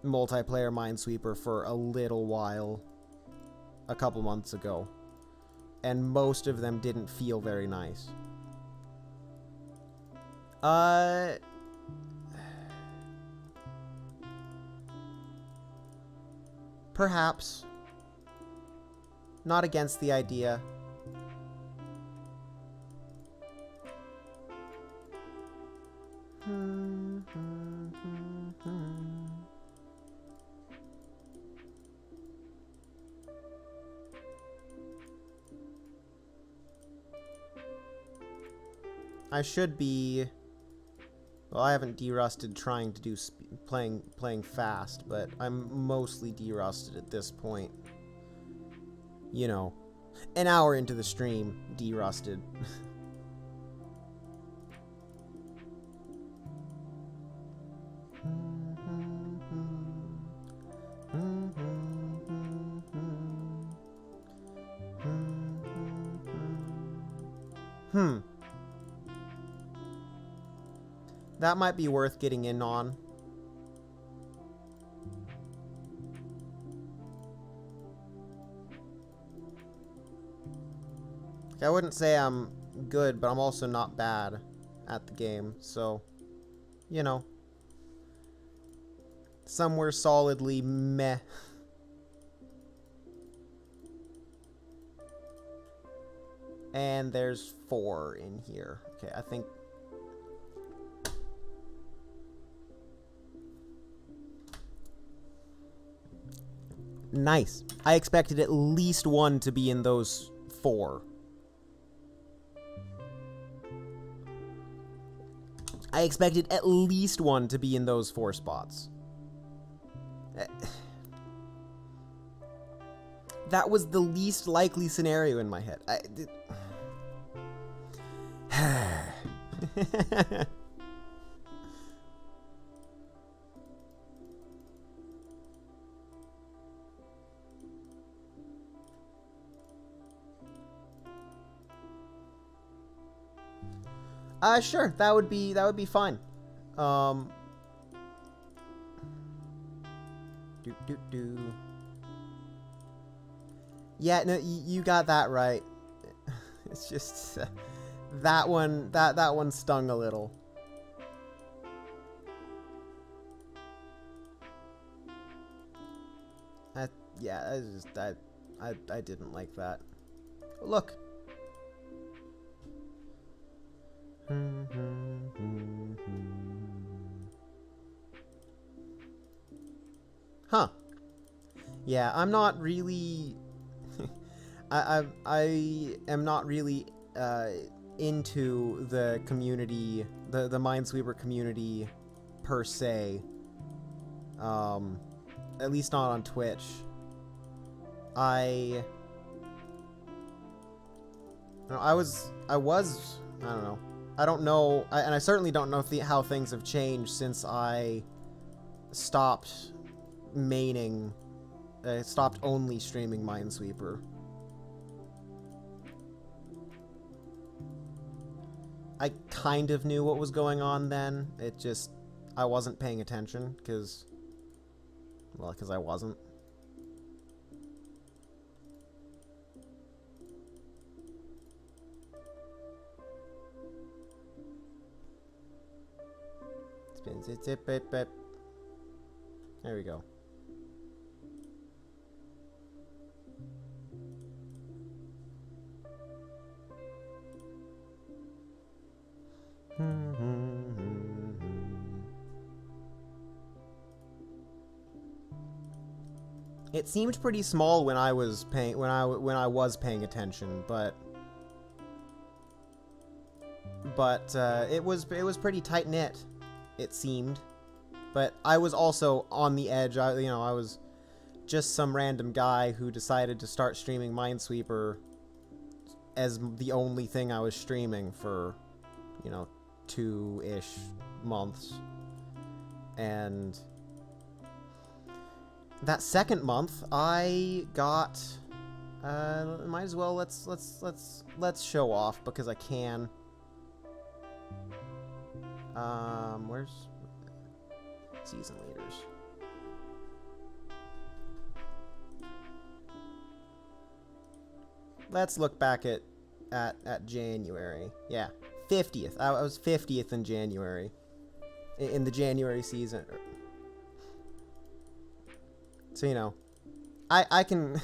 multiplayer Minesweeper for a little while a couple months ago. And most of them didn't feel very nice. Perhaps. Not against the idea. I should be... Well, I haven't derusted trying to do playing fast, but I'm mostly derusted at this point. You know, an hour into the stream, derusted. That might be worth getting in on. I wouldn't say I'm good, but I'm also not bad at the game, so, you know. Somewhere solidly meh. And there's 4 in here. Okay, I think... Nice. I expected at least 1 to be in those 4. I expected at least 1 to be in those 4 spots. That was the least likely scenario in my head. Sure, that would be fine. Yeah, no, you got that right. It's just that one stung a little. Yeah, I didn't like that. Look. Huh. Yeah, I'm not really... I am not really into the community, the Minesweeper community per se. At least not on Twitch. I was, I don't know. I don't know, and I certainly don't know how things have changed since I stopped maining, stopped only streaming Minesweeper. I kind of knew what was going on then. It just, I wasn't paying attention because I wasn't. There we go. It seemed pretty small when I was paying attention, but it was pretty tight knit. It seemed, but I was also on the edge. I was just some random guy who decided to start streaming Minesweeper as the only thing I was streaming for, 2-ish months, and that second month I got. Might as well let's show off because I can. Where's season leaders? Let's look back at January. Yeah, 50th. I was 50th in January. In the January season. So I can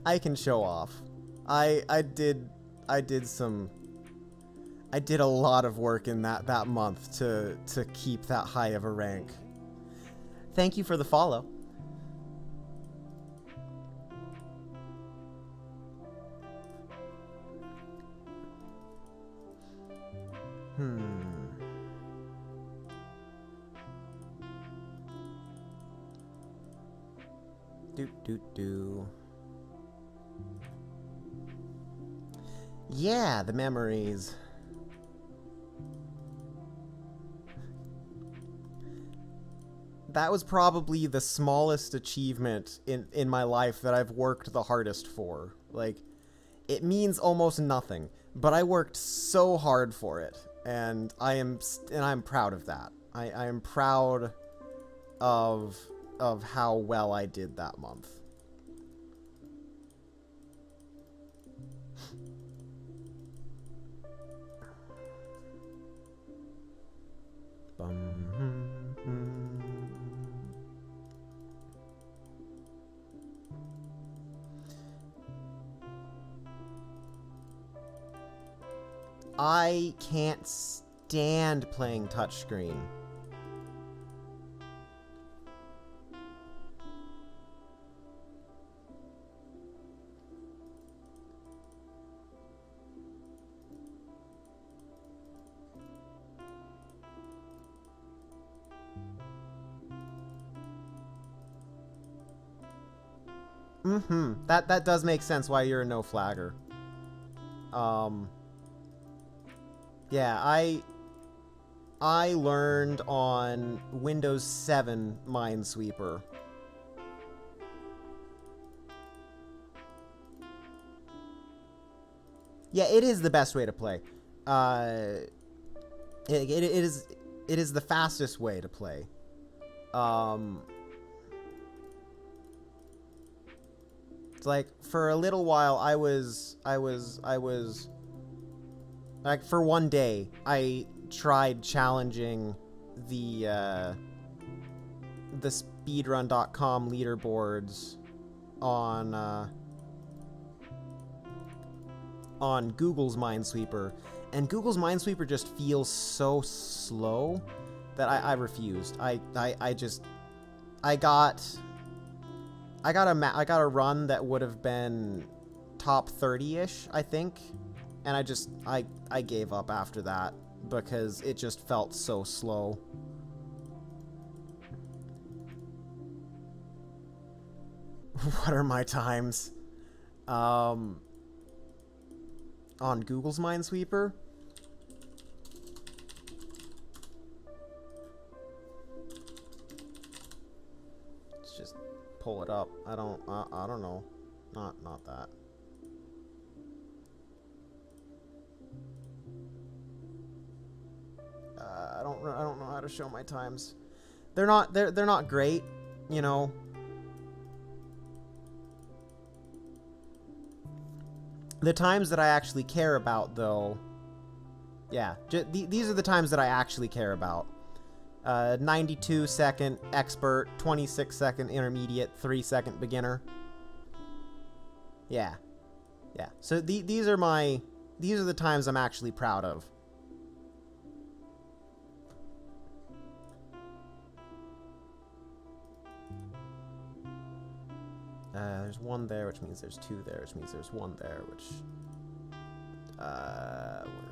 I can show off. I did a lot of work in that month to keep that high of a rank. Thank you for the follow. Yeah, the memories. That was probably the smallest achievement in my life that I've worked the hardest for. Like, It means almost nothing, but I worked so hard for it, and I'm proud of that. I am proud of how well I did that month. I can't stand playing touchscreen. That does make sense why you're a no flagger. Yeah, I learned on Windows 7 Minesweeper. Yeah, it is the best way to play. It is the fastest way to play. It's like for a little while I was like for one day I tried challenging the speedrun.com leaderboards on Google's Minesweeper, and Google's Minesweeper just feels so slow that I refused. I got a run that would have been top 30-ish, I think, and I gave up after that because it just felt so slow. What are my times? On Google's Minesweeper? Let's just pull it up. I don't know. Not that. I don't know how to show my times. They're not great, you know. The times that I actually care about, though, yeah, these are the times that I actually care about. 92-second expert, 26-second intermediate, 3-second beginner. Yeah. So these are the times I'm actually proud of. There's one there, which means there's two there, which means there's one there, which...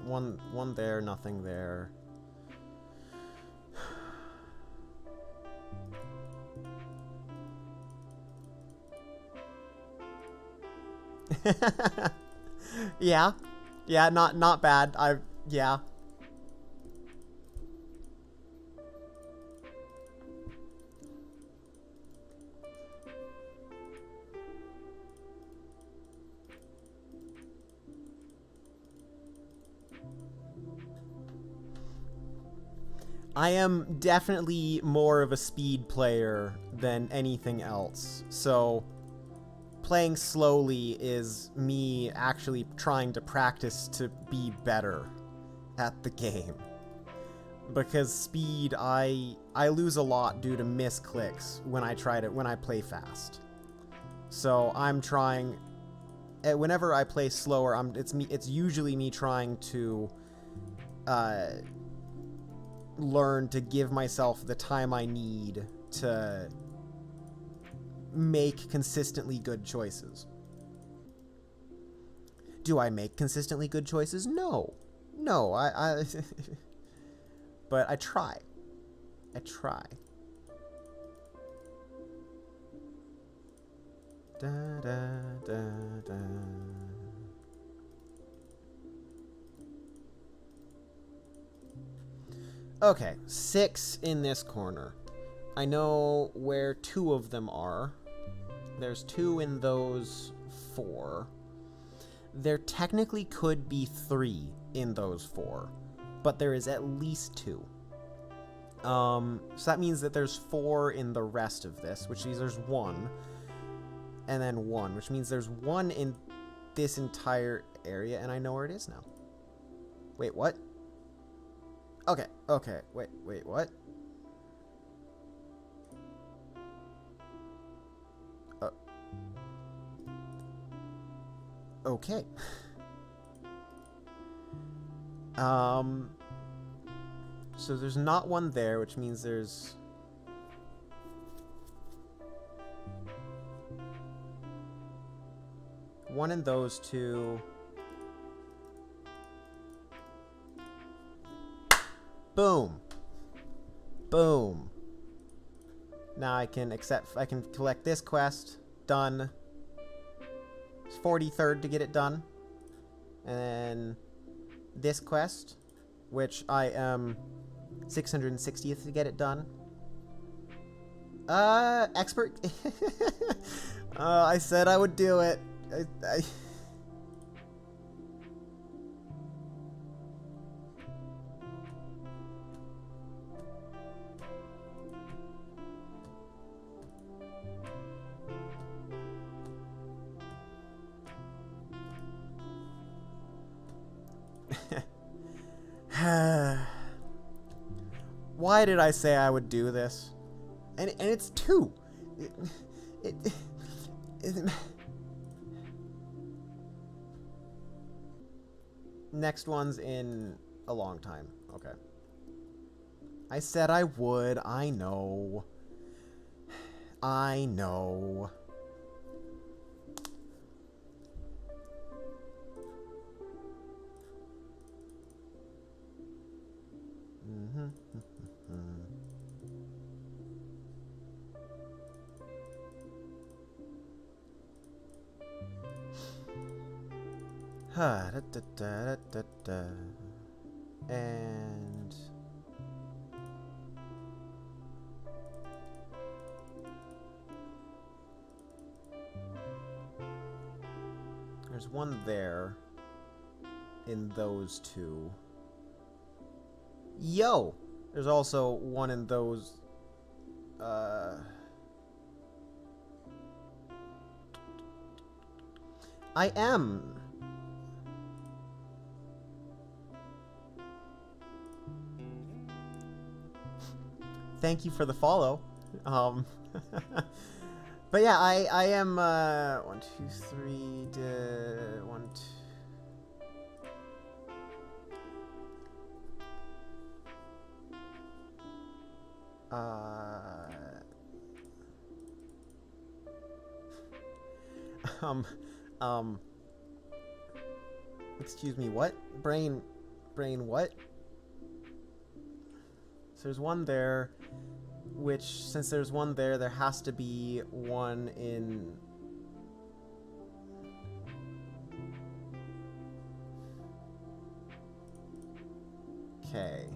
one there, nothing there. Yeah, not bad. Yeah. I am definitely more of a speed player than anything else, so playing slowly is me actually trying to practice to be better at the game. Because speed, I lose a lot due to misclicks when I play fast. So I'm trying, whenever I play slower, it's usually me trying to learn to give myself the time I need to make consistently good choices. Do I make consistently good choices? No, I but I try. Da, da, da, da. Okay, 6 in this corner. I know where 2 of them are. There's 2 in those 4. There technically could be 3 in those 4, but there is at least 2. So that means that there's 4 in the rest of this, which means there's 1, and then 1, which means there's 1 in this entire area, and I know where it is now. Wait, what? Okay, wait, what? Okay. So there's not one there, which means there's... one in those 2. Boom. Boom. Now I can collect this quest. Done. It's 43rd to get it done. And then this quest, which I am 660th to get it done. Expert. I said I would do it. Why did I say I would do this? And it's 2. Next one's in a long time. Okay. I said I would. I know. I know. And there's one there in those 2. Yo! There's also one in those I am. Thank you for the follow. But yeah, I am 1, 2, 3, 1, 2. Excuse me, what? Brain, what? So there's one there, which, since there's one there has to be one in... Okay.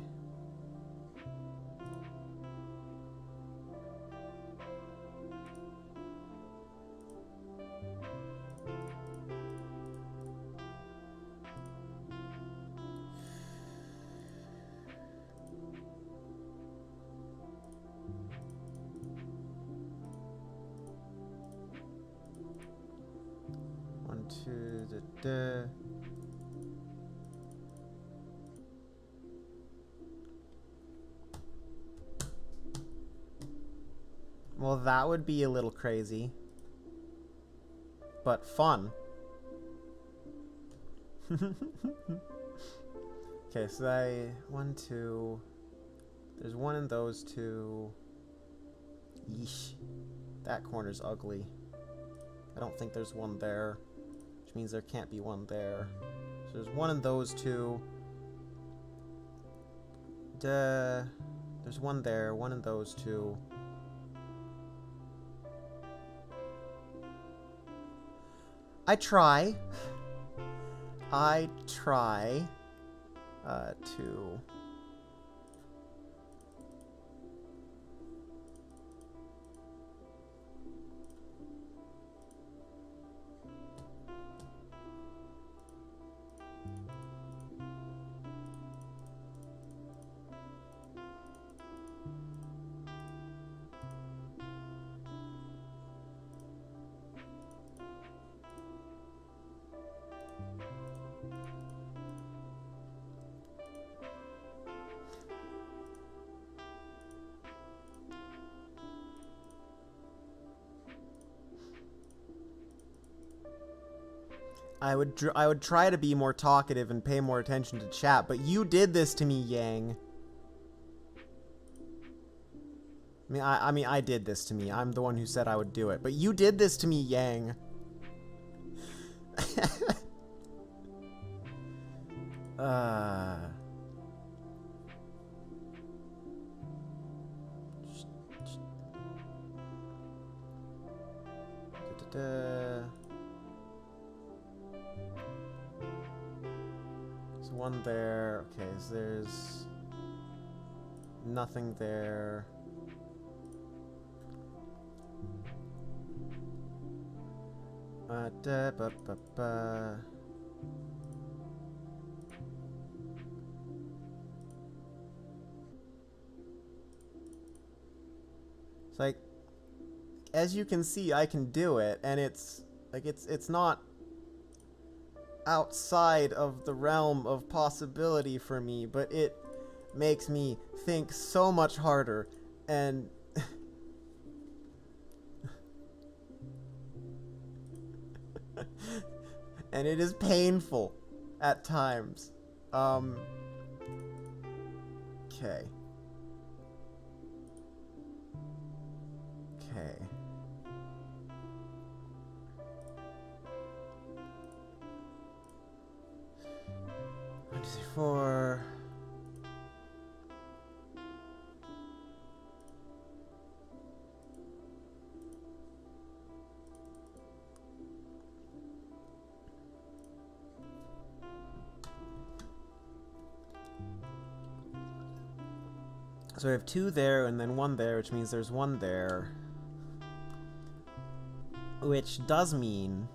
Well, that would be a little crazy, but fun. Okay, so 1, 2. There's one in those 2. Yeesh. That corner's ugly. I don't think there's one there, which means there can't be one there. So there's one in those 2. There's one there, one in those 2. I try to... I would try to be more talkative and pay more attention to chat, but you did this to me, Yang. I mean, I did this to me. I'm the one who said I would do it, but you did this to me, Yang. There's one there. Okay, so there's nothing there. It's like, as you can see, I can do it, and it's like it's not outside of the realm of possibility for me, but it makes me think so much harder, and and it is painful at times. Okay. Okay. 1, 2, 3, 4. So we have 2 there and then 1 there, which means there's 1 there. Which does mean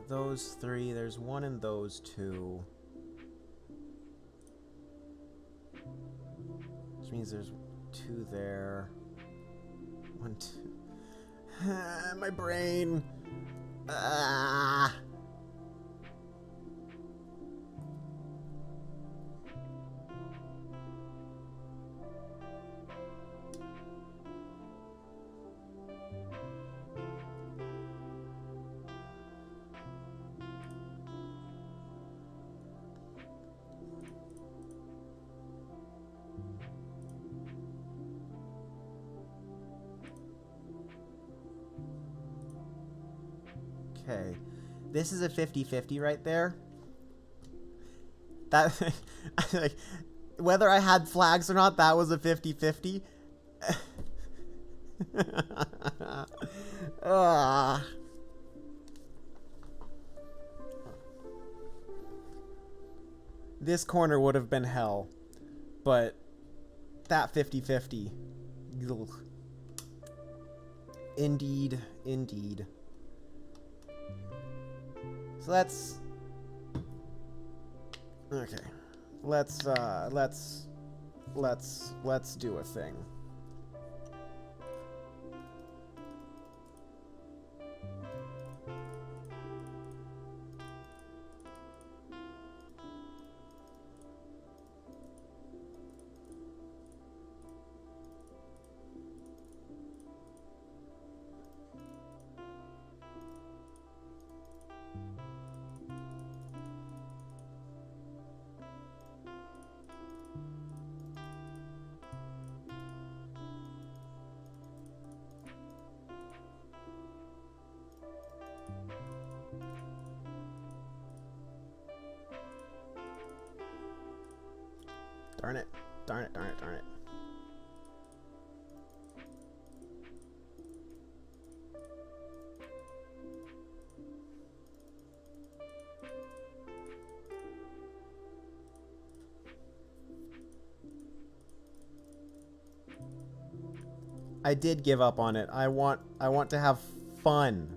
those 3, there's 1 in those 2. Which means there's 2 there. 1, 2. My brain. Ah. Okay, this is a 50-50 right there. That, like, whether I had flags or not, that was a 50-50. This corner would have been hell, but that 50-50. Indeed, indeed. So let's do a thing. Darn it. Darn it, darn it, darn it. I did give up on it. I want to have fun.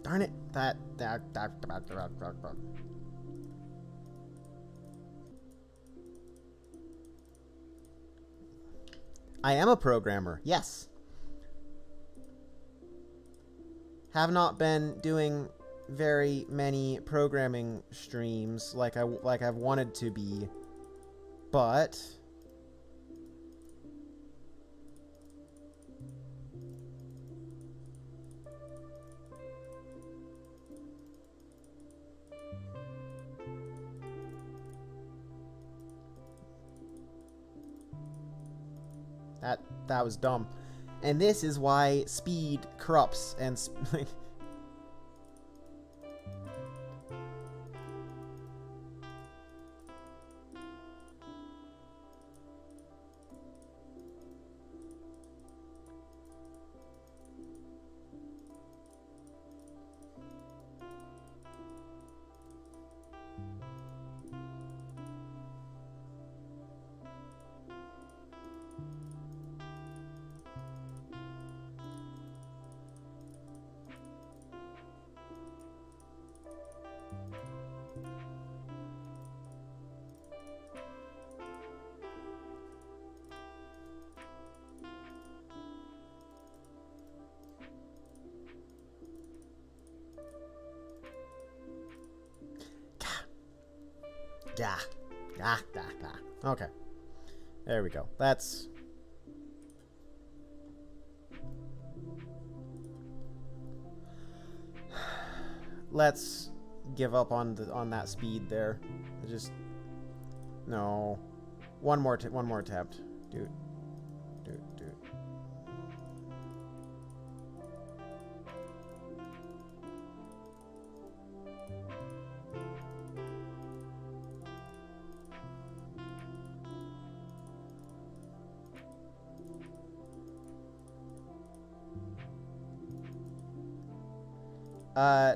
Darn it. I am a programmer. Yes. Have not been doing very many programming streams like I've wanted to be, but that was dumb. And this is why speed corrupts and Okay. There we go. That's... Let's give up on that speed there. Just... No. One more attempt. Dude.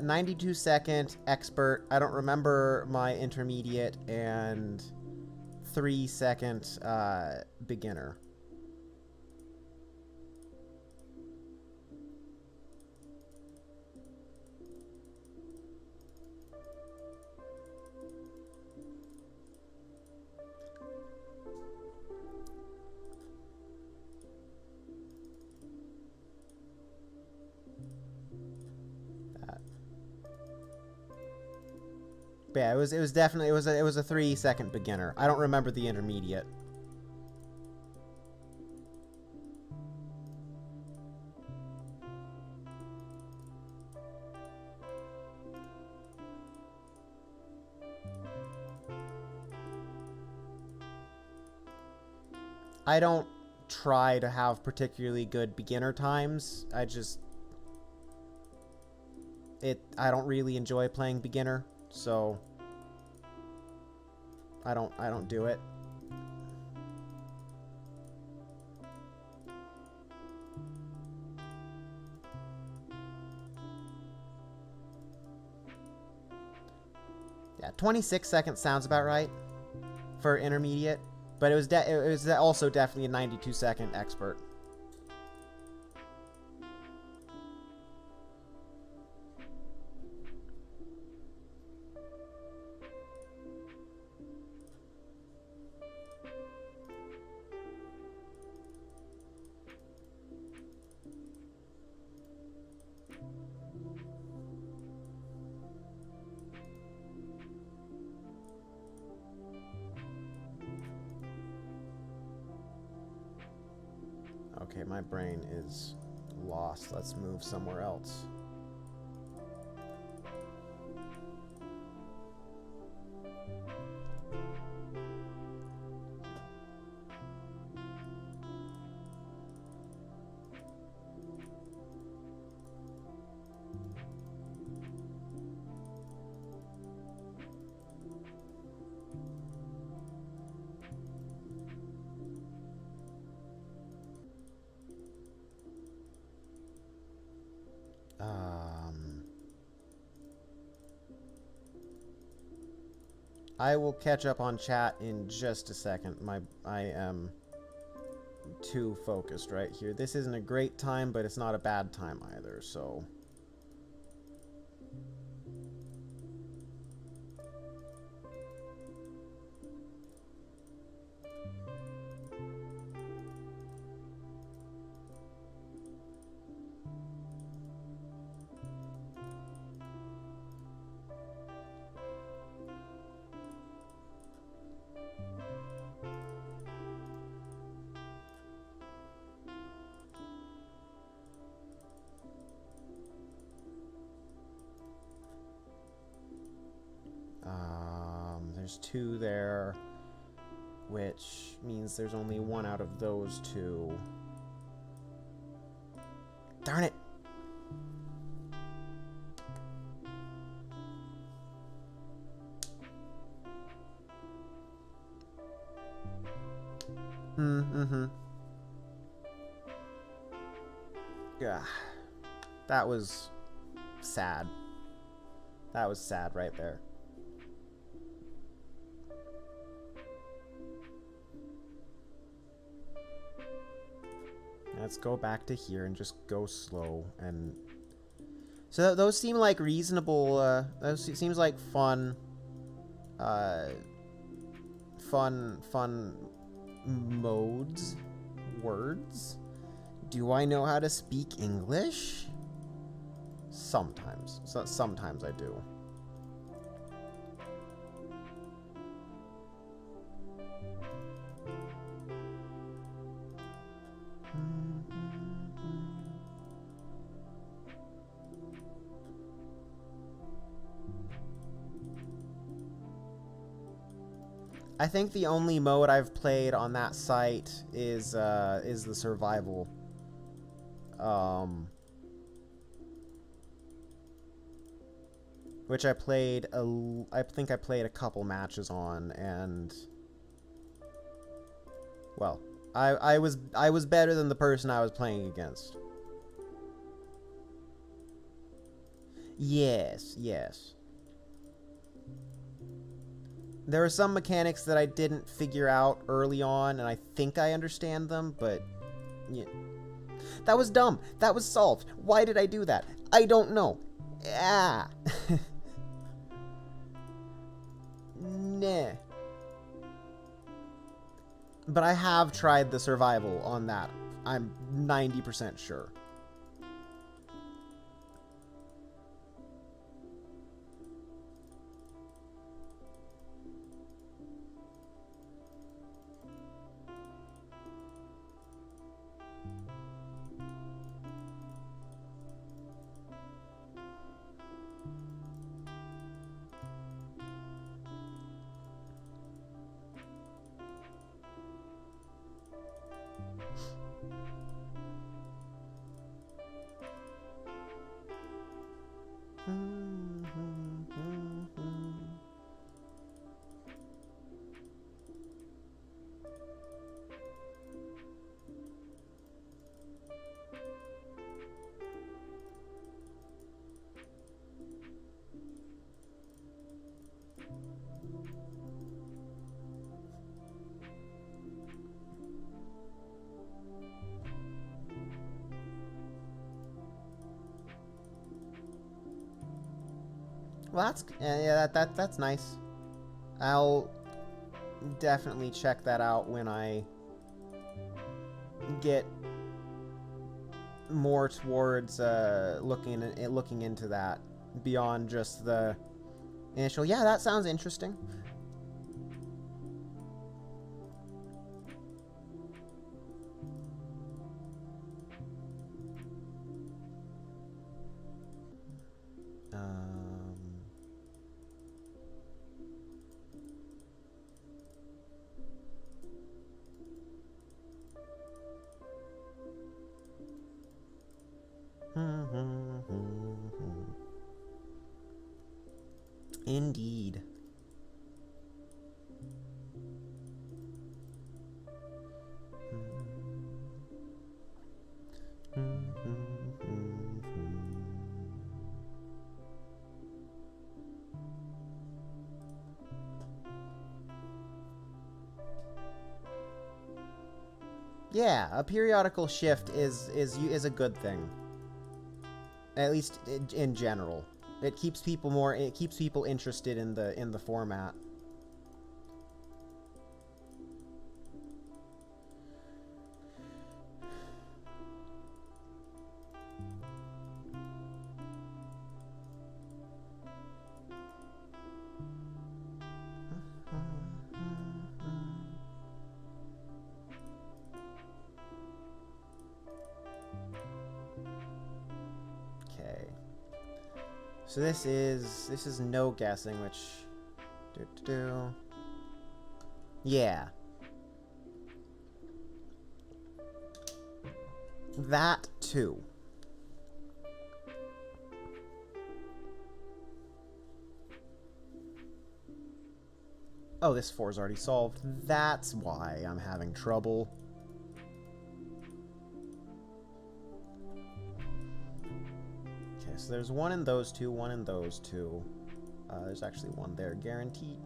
92-second expert. I don't remember my intermediate, and 3-second beginner. But yeah, it was definitely it was a 3-second beginner. I don't remember the intermediate. I don't try to have particularly good beginner times. I don't really enjoy playing beginner, so I don't do it. Yeah, 26 seconds sounds about right for intermediate, but it was also definitely a 92-second expert. Okay, my brain is lost. Let's move somewhere else. I will catch up on chat in just a second. I am too focused right here. This isn't a great time, but it's not a bad time either, so... there's 2 there, which means there's only 1 out of those 2. Darn it! Yeah. That was sad. That was sad right there. Let's go back to here and just go slow. And so those seem like reasonable. Those seems like fun modes. Words. Do I know how to speak English? Sometimes. Sometimes I do. I think the only mode I've played on that site is the survival. Which I played I think I played a couple matches on, and well, I was better than the person I was playing against. Yes, yes. There are some mechanics that I didn't figure out early on, and I think I understand them, but yeah. That was dumb. That was solved. Why did I do that? I don't know. Ah. Nah. But I have tried the survival on that. I'm 90% sure. Well, that's nice. I'll definitely check that out when I get more towards looking into that beyond just the initial. Yeah, that sounds interesting. Indeed. Yeah, a periodical shift is a good thing. At least in general. It keeps people interested in the format. So this is no guessing, which Yeah. That too. Oh, this 4 is already solved. That's why I'm having trouble. Okay, so there's one in those two, one in those two. There's actually one there, guaranteed.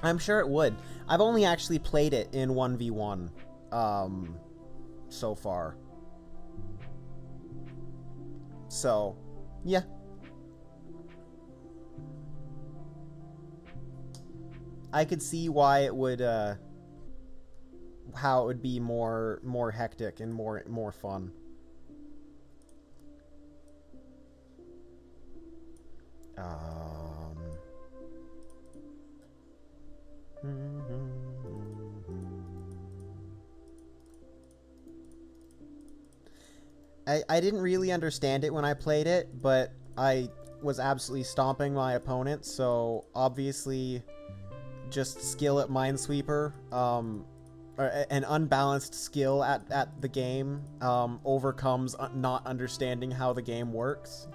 I'm sure it would. I've only actually played it in 1v1 so far. So, yeah. I could see why it would how it would be more hectic and more fun. I didn't really understand it when I played it, but I was absolutely stomping my opponent, so obviously just skill at Minesweeper, or an unbalanced skill at the game overcomes not understanding how the game works.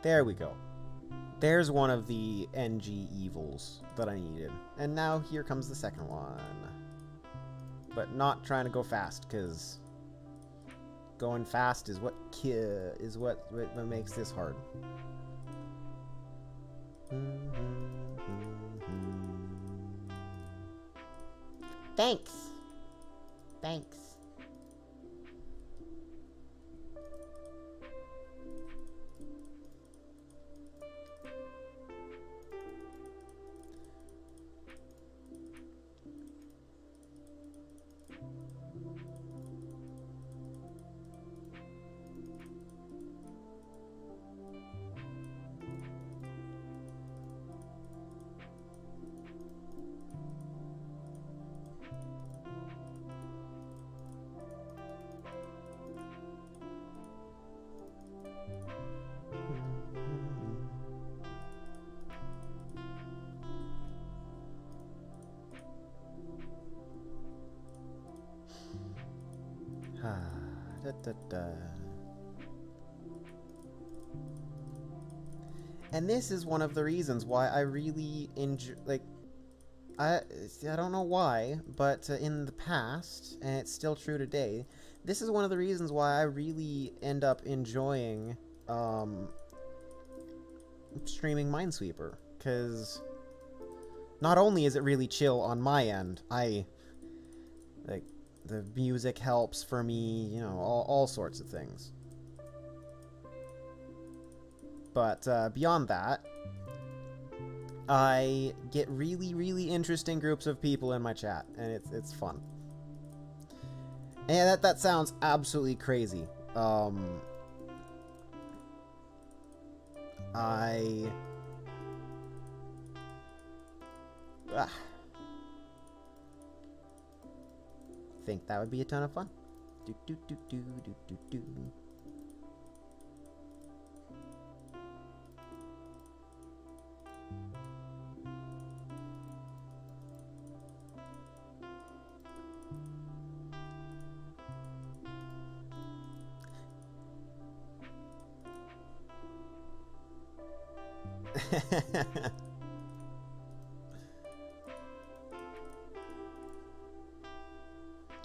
There we go. There's one of the NG evils that I needed. And now here comes the second one. But not trying to go fast, because going fast is what makes this hard. Thanks. Thanks. And this is one of the reasons why I really enjoy, like, I don't know why, but in the past, and it's still true today, this is one of the reasons why I really end up enjoying streaming Minesweeper, because not only is it really chill on my end, like, the music helps for me, you know, all sorts of things. But beyond that, I get really interesting groups of people in my chat, and it's fun. And that sounds absolutely crazy. I think that would be a ton of fun.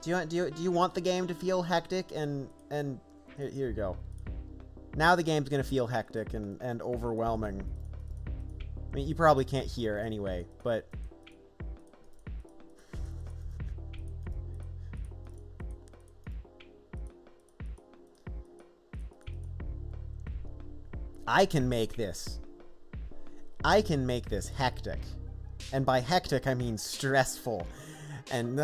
Do you want the game to feel hectic and here you go. Now the game's gonna feel hectic and overwhelming. I mean, you probably can't hear anyway, but I can make this hectic. And by hectic, I mean stressful. And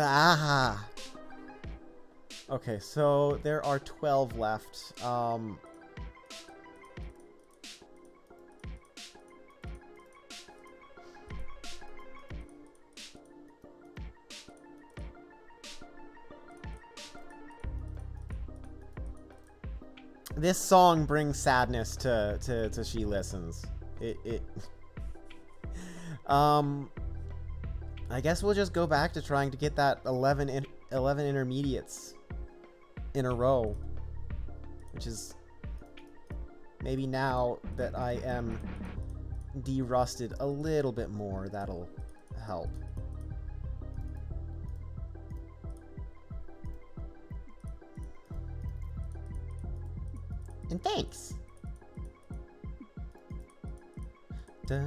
Okay, so there are 12 left. This song brings sadness to She Listens. I guess we'll just go back to trying to get that 11 intermediates in a row, which is maybe now that I am de-rusted a little bit more, that'll help. And thanks. Da-da.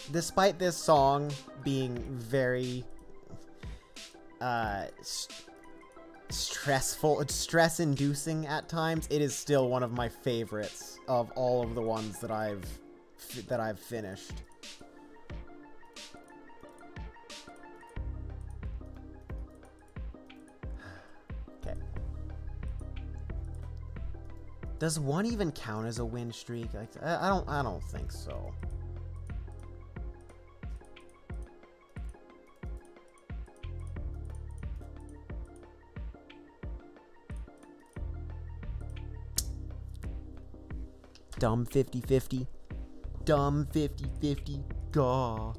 Despite this song being very stress-inducing at times, it is still one of my favorites of all of the ones that I've finished. Okay. Does one even count as a win streak? Like, I don't think so. Dumb 50-50. Dumb 50-50. Gaw.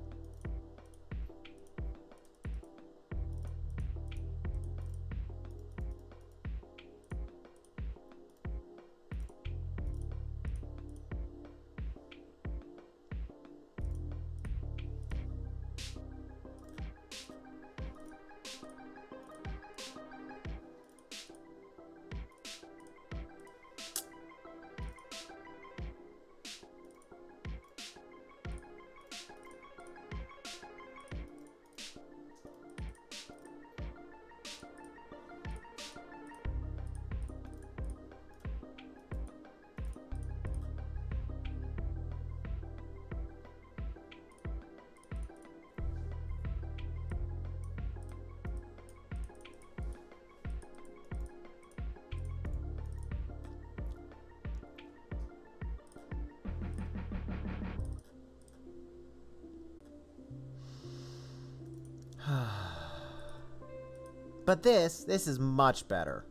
But this is much better.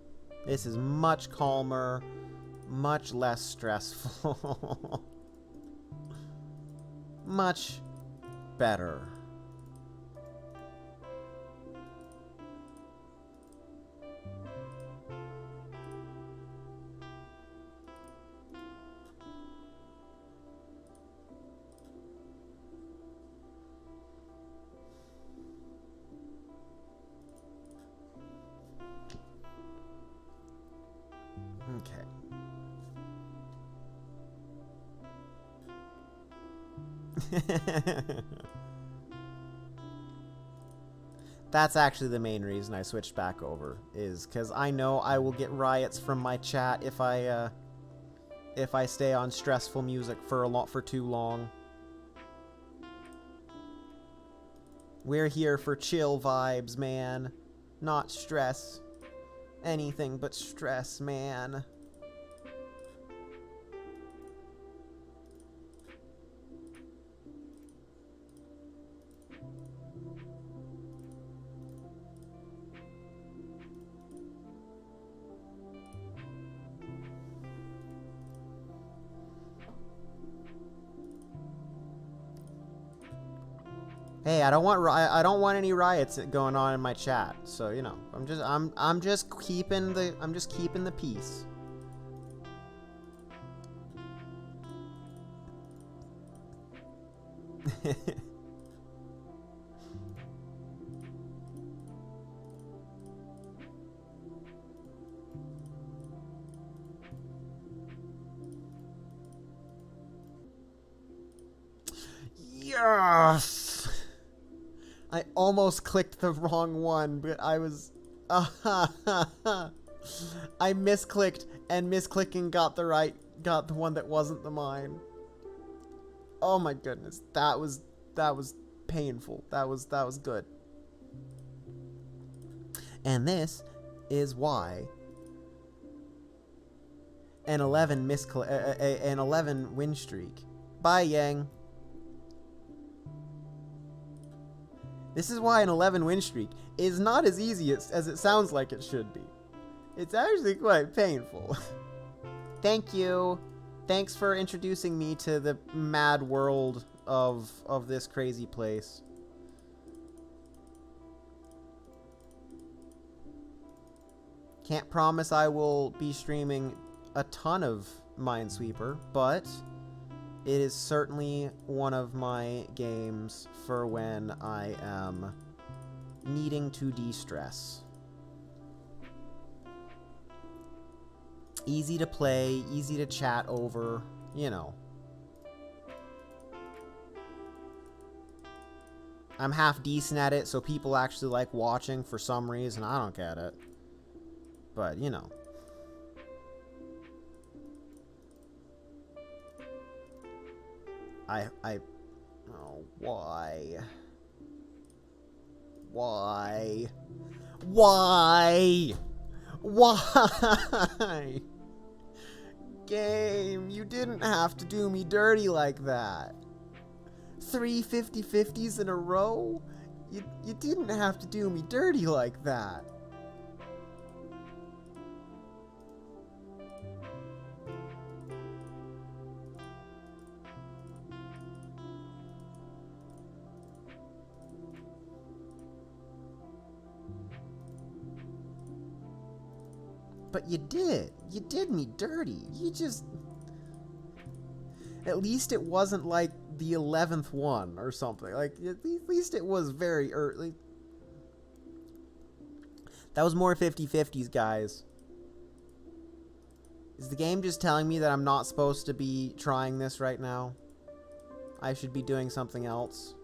This is much calmer, much less stressful. Much better. That's actually the main reason I switched back over, is because I know I will get riots from my chat if I stay on stressful music for too long. We're here for chill vibes, man. Not stress. Anything but stress, man. Hey, I don't want any riots going on in my chat. So, you know, I'm just keeping the peace. Yes! I almost clicked the wrong one, but I was... I misclicked, and misclicking got the one that wasn't the mine. Oh my goodness, that was painful. That was good. And this is why an 11 an 11 win streak. Bye, Yang. This is why an 11 win streak is not as easy as it sounds like it should be. It's actually quite painful. Thank you. Thanks for introducing me to the mad world of this crazy place. Can't promise I will be streaming a ton of Minesweeper, but it is certainly one of my games for when I am needing to de-stress. Easy to play, easy to chat over, you know. I'm half decent at it, so people actually like watching for some reason. I don't get it. But, you know. Oh, why? Why? Why? Why? Game, you didn't have to do me dirty like that. 3 50-50s in a row? You didn't have to do me dirty like that. But you did. You did me dirty. You just... At least it wasn't like the 11th one or something. Like, at least it was very early. That was more 50-50s, guys. Is the game just telling me that I'm not supposed to be trying this right now? I should be doing something else?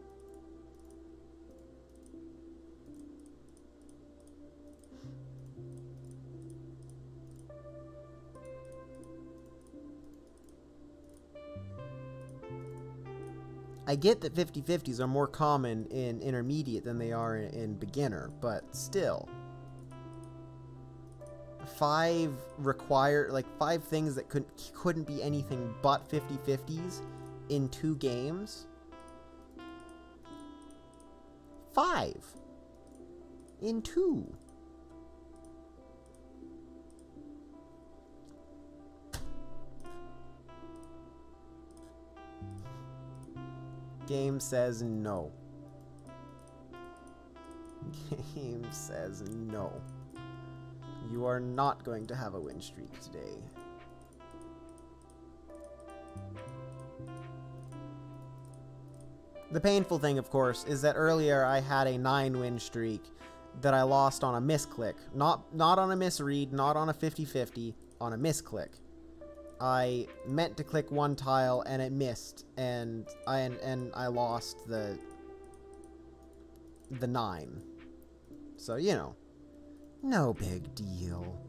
I get that 50-50s are more common in intermediate than they are in beginner, but still. 5 things that couldn't be anything but 50-50s in 2 games? 5 in 2. Game says no. Game says no. You are not going to have a win streak today. The painful thing, of course, is that earlier I had a 9 win streak that I lost on a misclick. Not on a misread, not on a 50-50, on a misclick. I meant to click one tile and it missed, and I lost the 9. So, you know, no big deal.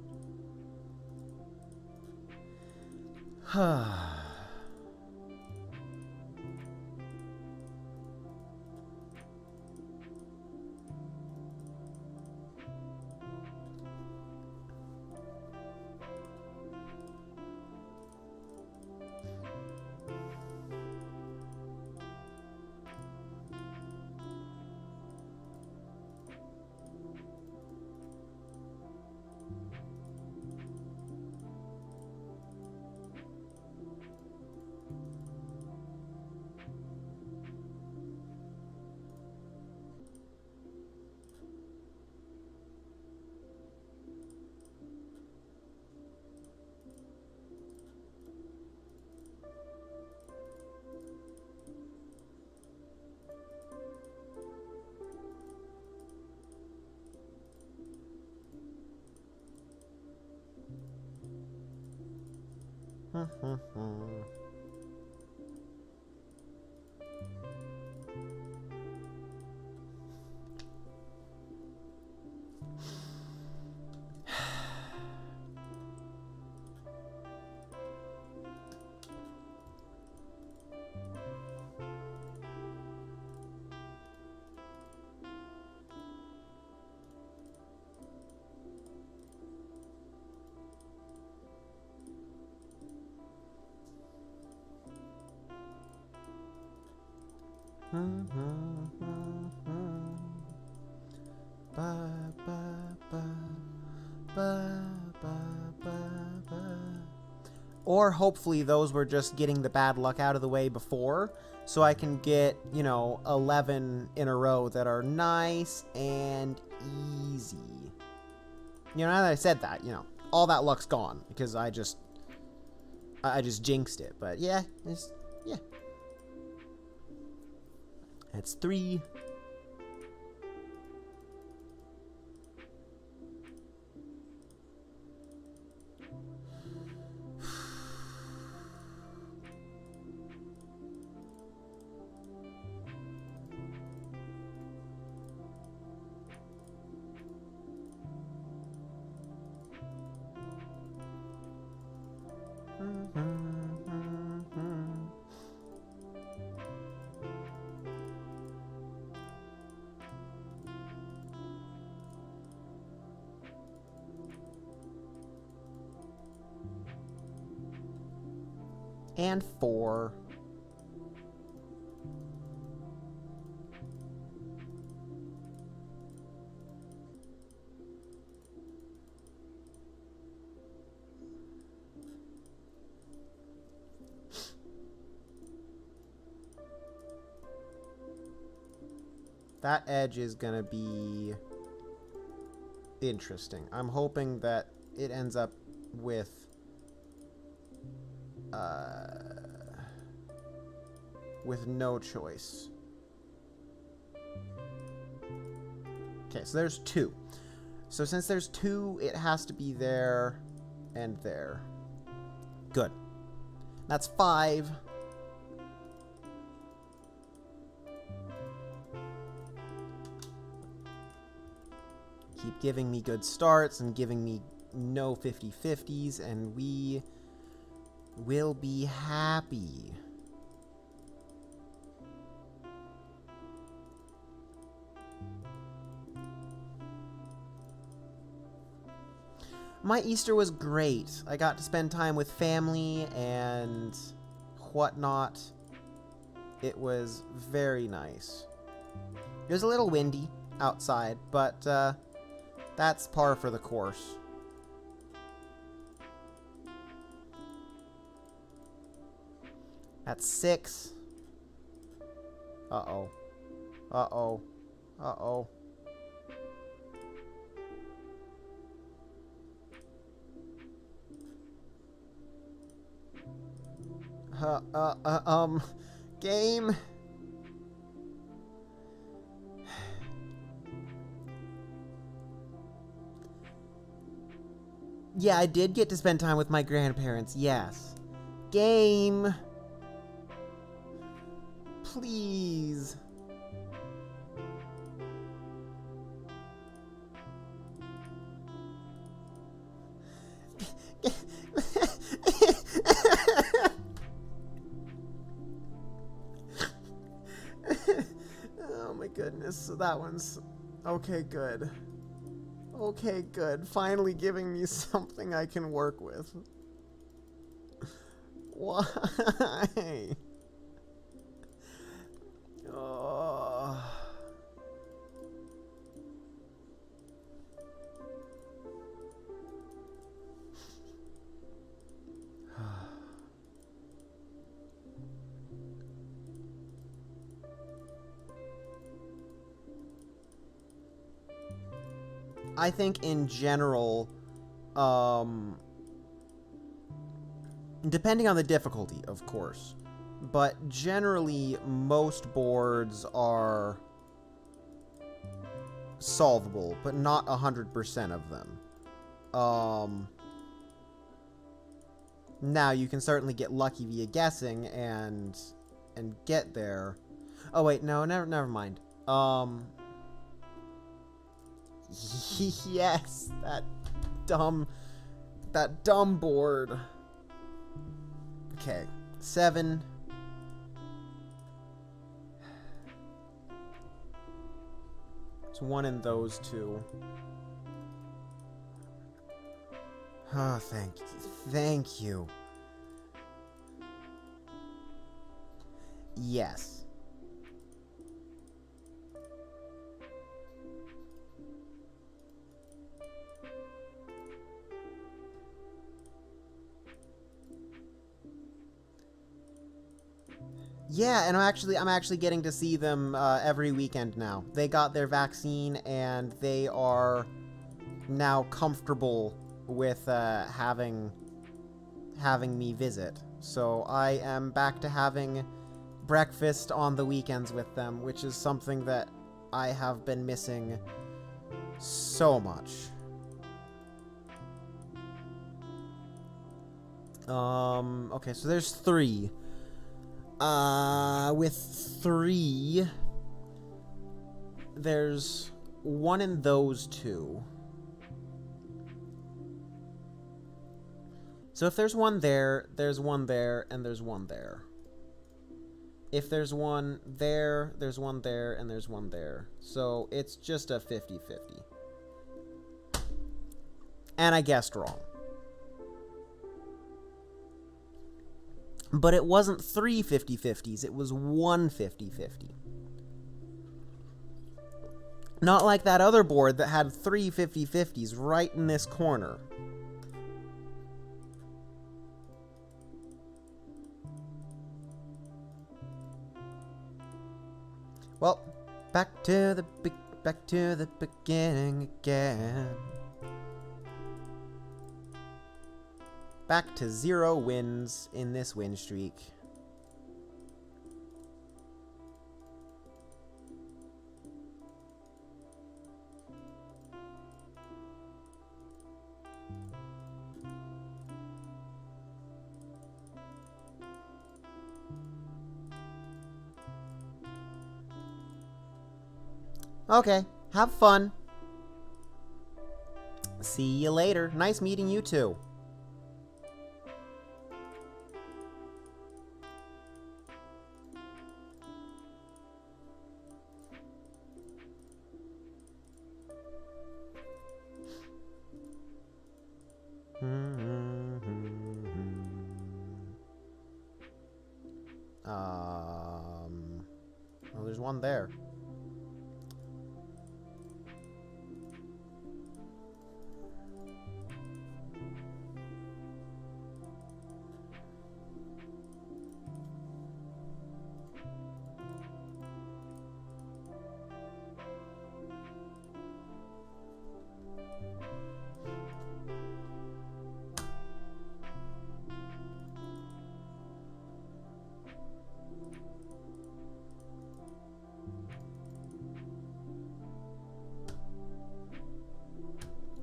Or hopefully those were just getting the bad luck out of the way before, so I can get, 11 in a row that are nice and easy. Now that I said that, all that luck's gone because I just jinxed it. But yeah, yeah. That's 3. And 4. That edge is gonna be interesting. I'm hoping that it ends up with no choice. Okay, so there's 2. So since there's 2, it has to be there and there. Good. That's 5. Keep giving me good starts and giving me no 50-50s, and we will be happy. My Easter was great. I got to spend time with family and whatnot. It was very nice. It was a little windy outside, but that's par for the course. That's 6. Uh-oh. Uh-oh. Uh-oh. Game. Yeah, I did get to spend time with my grandparents, yes. Game. Please. Oh my goodness, so that one's... Okay, good. Okay, good. Finally giving me something I can work with. Why? Oh. I think in general, depending on the difficulty, of course, but generally most boards are solvable, but not 100% of them. Now, you can certainly get lucky via guessing and get there. Oh, wait, no, never mind. Yes, that dumb board. Okay, 7. It's 1 in those 2. Oh, thank you. Thank you. Yes. Yeah, and I'm actually getting to see them every weekend now. They got their vaccine and they are now comfortable with having me visit. So I am back to having breakfast on the weekends with them, which is something that I have been missing so much. Okay, so there's 3. With 3, there's 1 in those 2. So if there's 1 there, there's 1 there, and there's 1 there. If there's 1 there, there's 1 there, and there's 1 there. So it's just a 50-50. And I guessed wrong. But it wasn't 3 50-50s, it was 1 50-50. Not like that other board that had 3 50-50s right in this corner. Well, back to the beginning again. Back to 0 wins in this win streak. Okay, have fun. See you later. Nice meeting you too. Well, there's 1 there.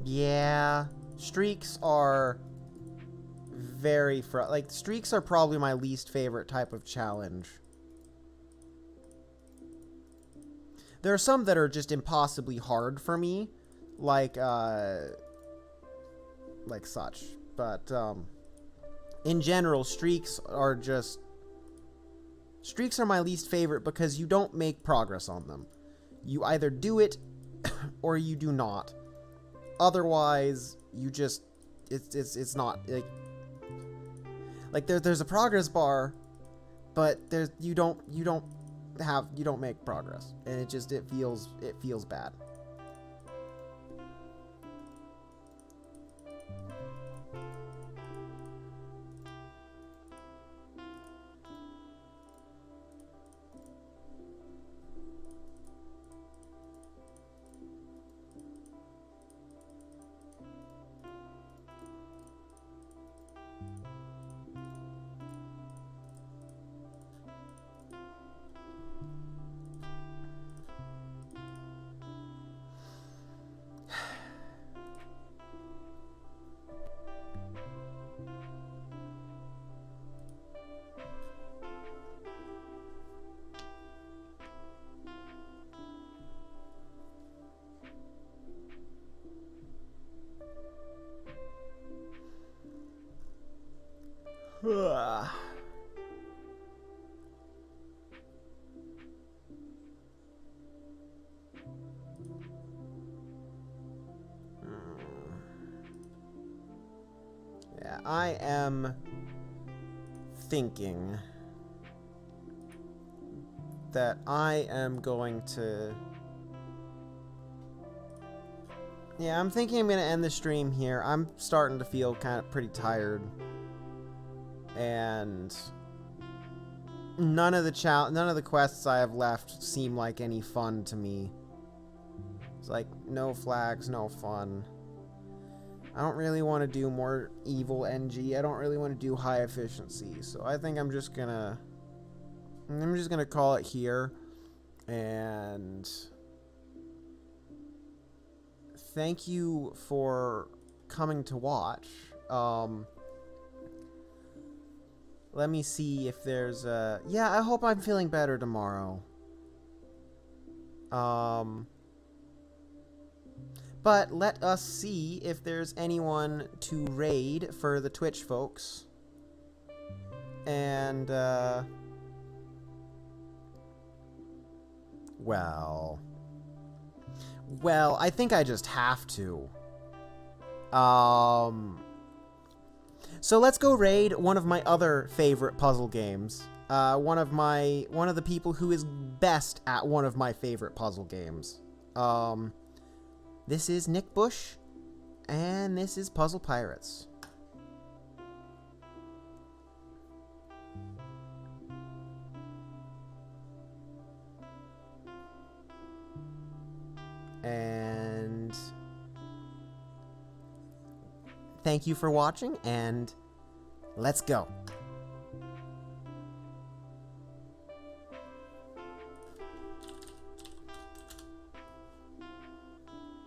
Yeah, streaks are very streaks are probably my least favorite type of challenge. There are some that are just impossibly hard for me, like such. But in general, streaks are my least favorite because you don't make progress on them. You either do it or you do not. Otherwise, you just it's not like there's a progress bar, but you don't make progress, and it feels bad. Yeah, I am thinking that I am going to... Yeah, I'm thinking I'm going to end the stream here. I'm starting to feel kind of pretty tired. And none of the quests I have left seem like any fun to me. It's like, no flags, no fun. I don't really want to do more evil NG. I don't really want to do high efficiency. So I think I'm just gonna call it here. And thank you for coming to watch. Let me see if there's a... Yeah, I hope I'm feeling better tomorrow. But let us see if there's anyone to raid for the Twitch folks. And, well, I think I just have to. So let's go raid one of my other favorite puzzle games. One of the people who is best at one of my favorite puzzle games. This is Nick Bush, and this is Puzzle Pirates. And thank you for watching, and let's go.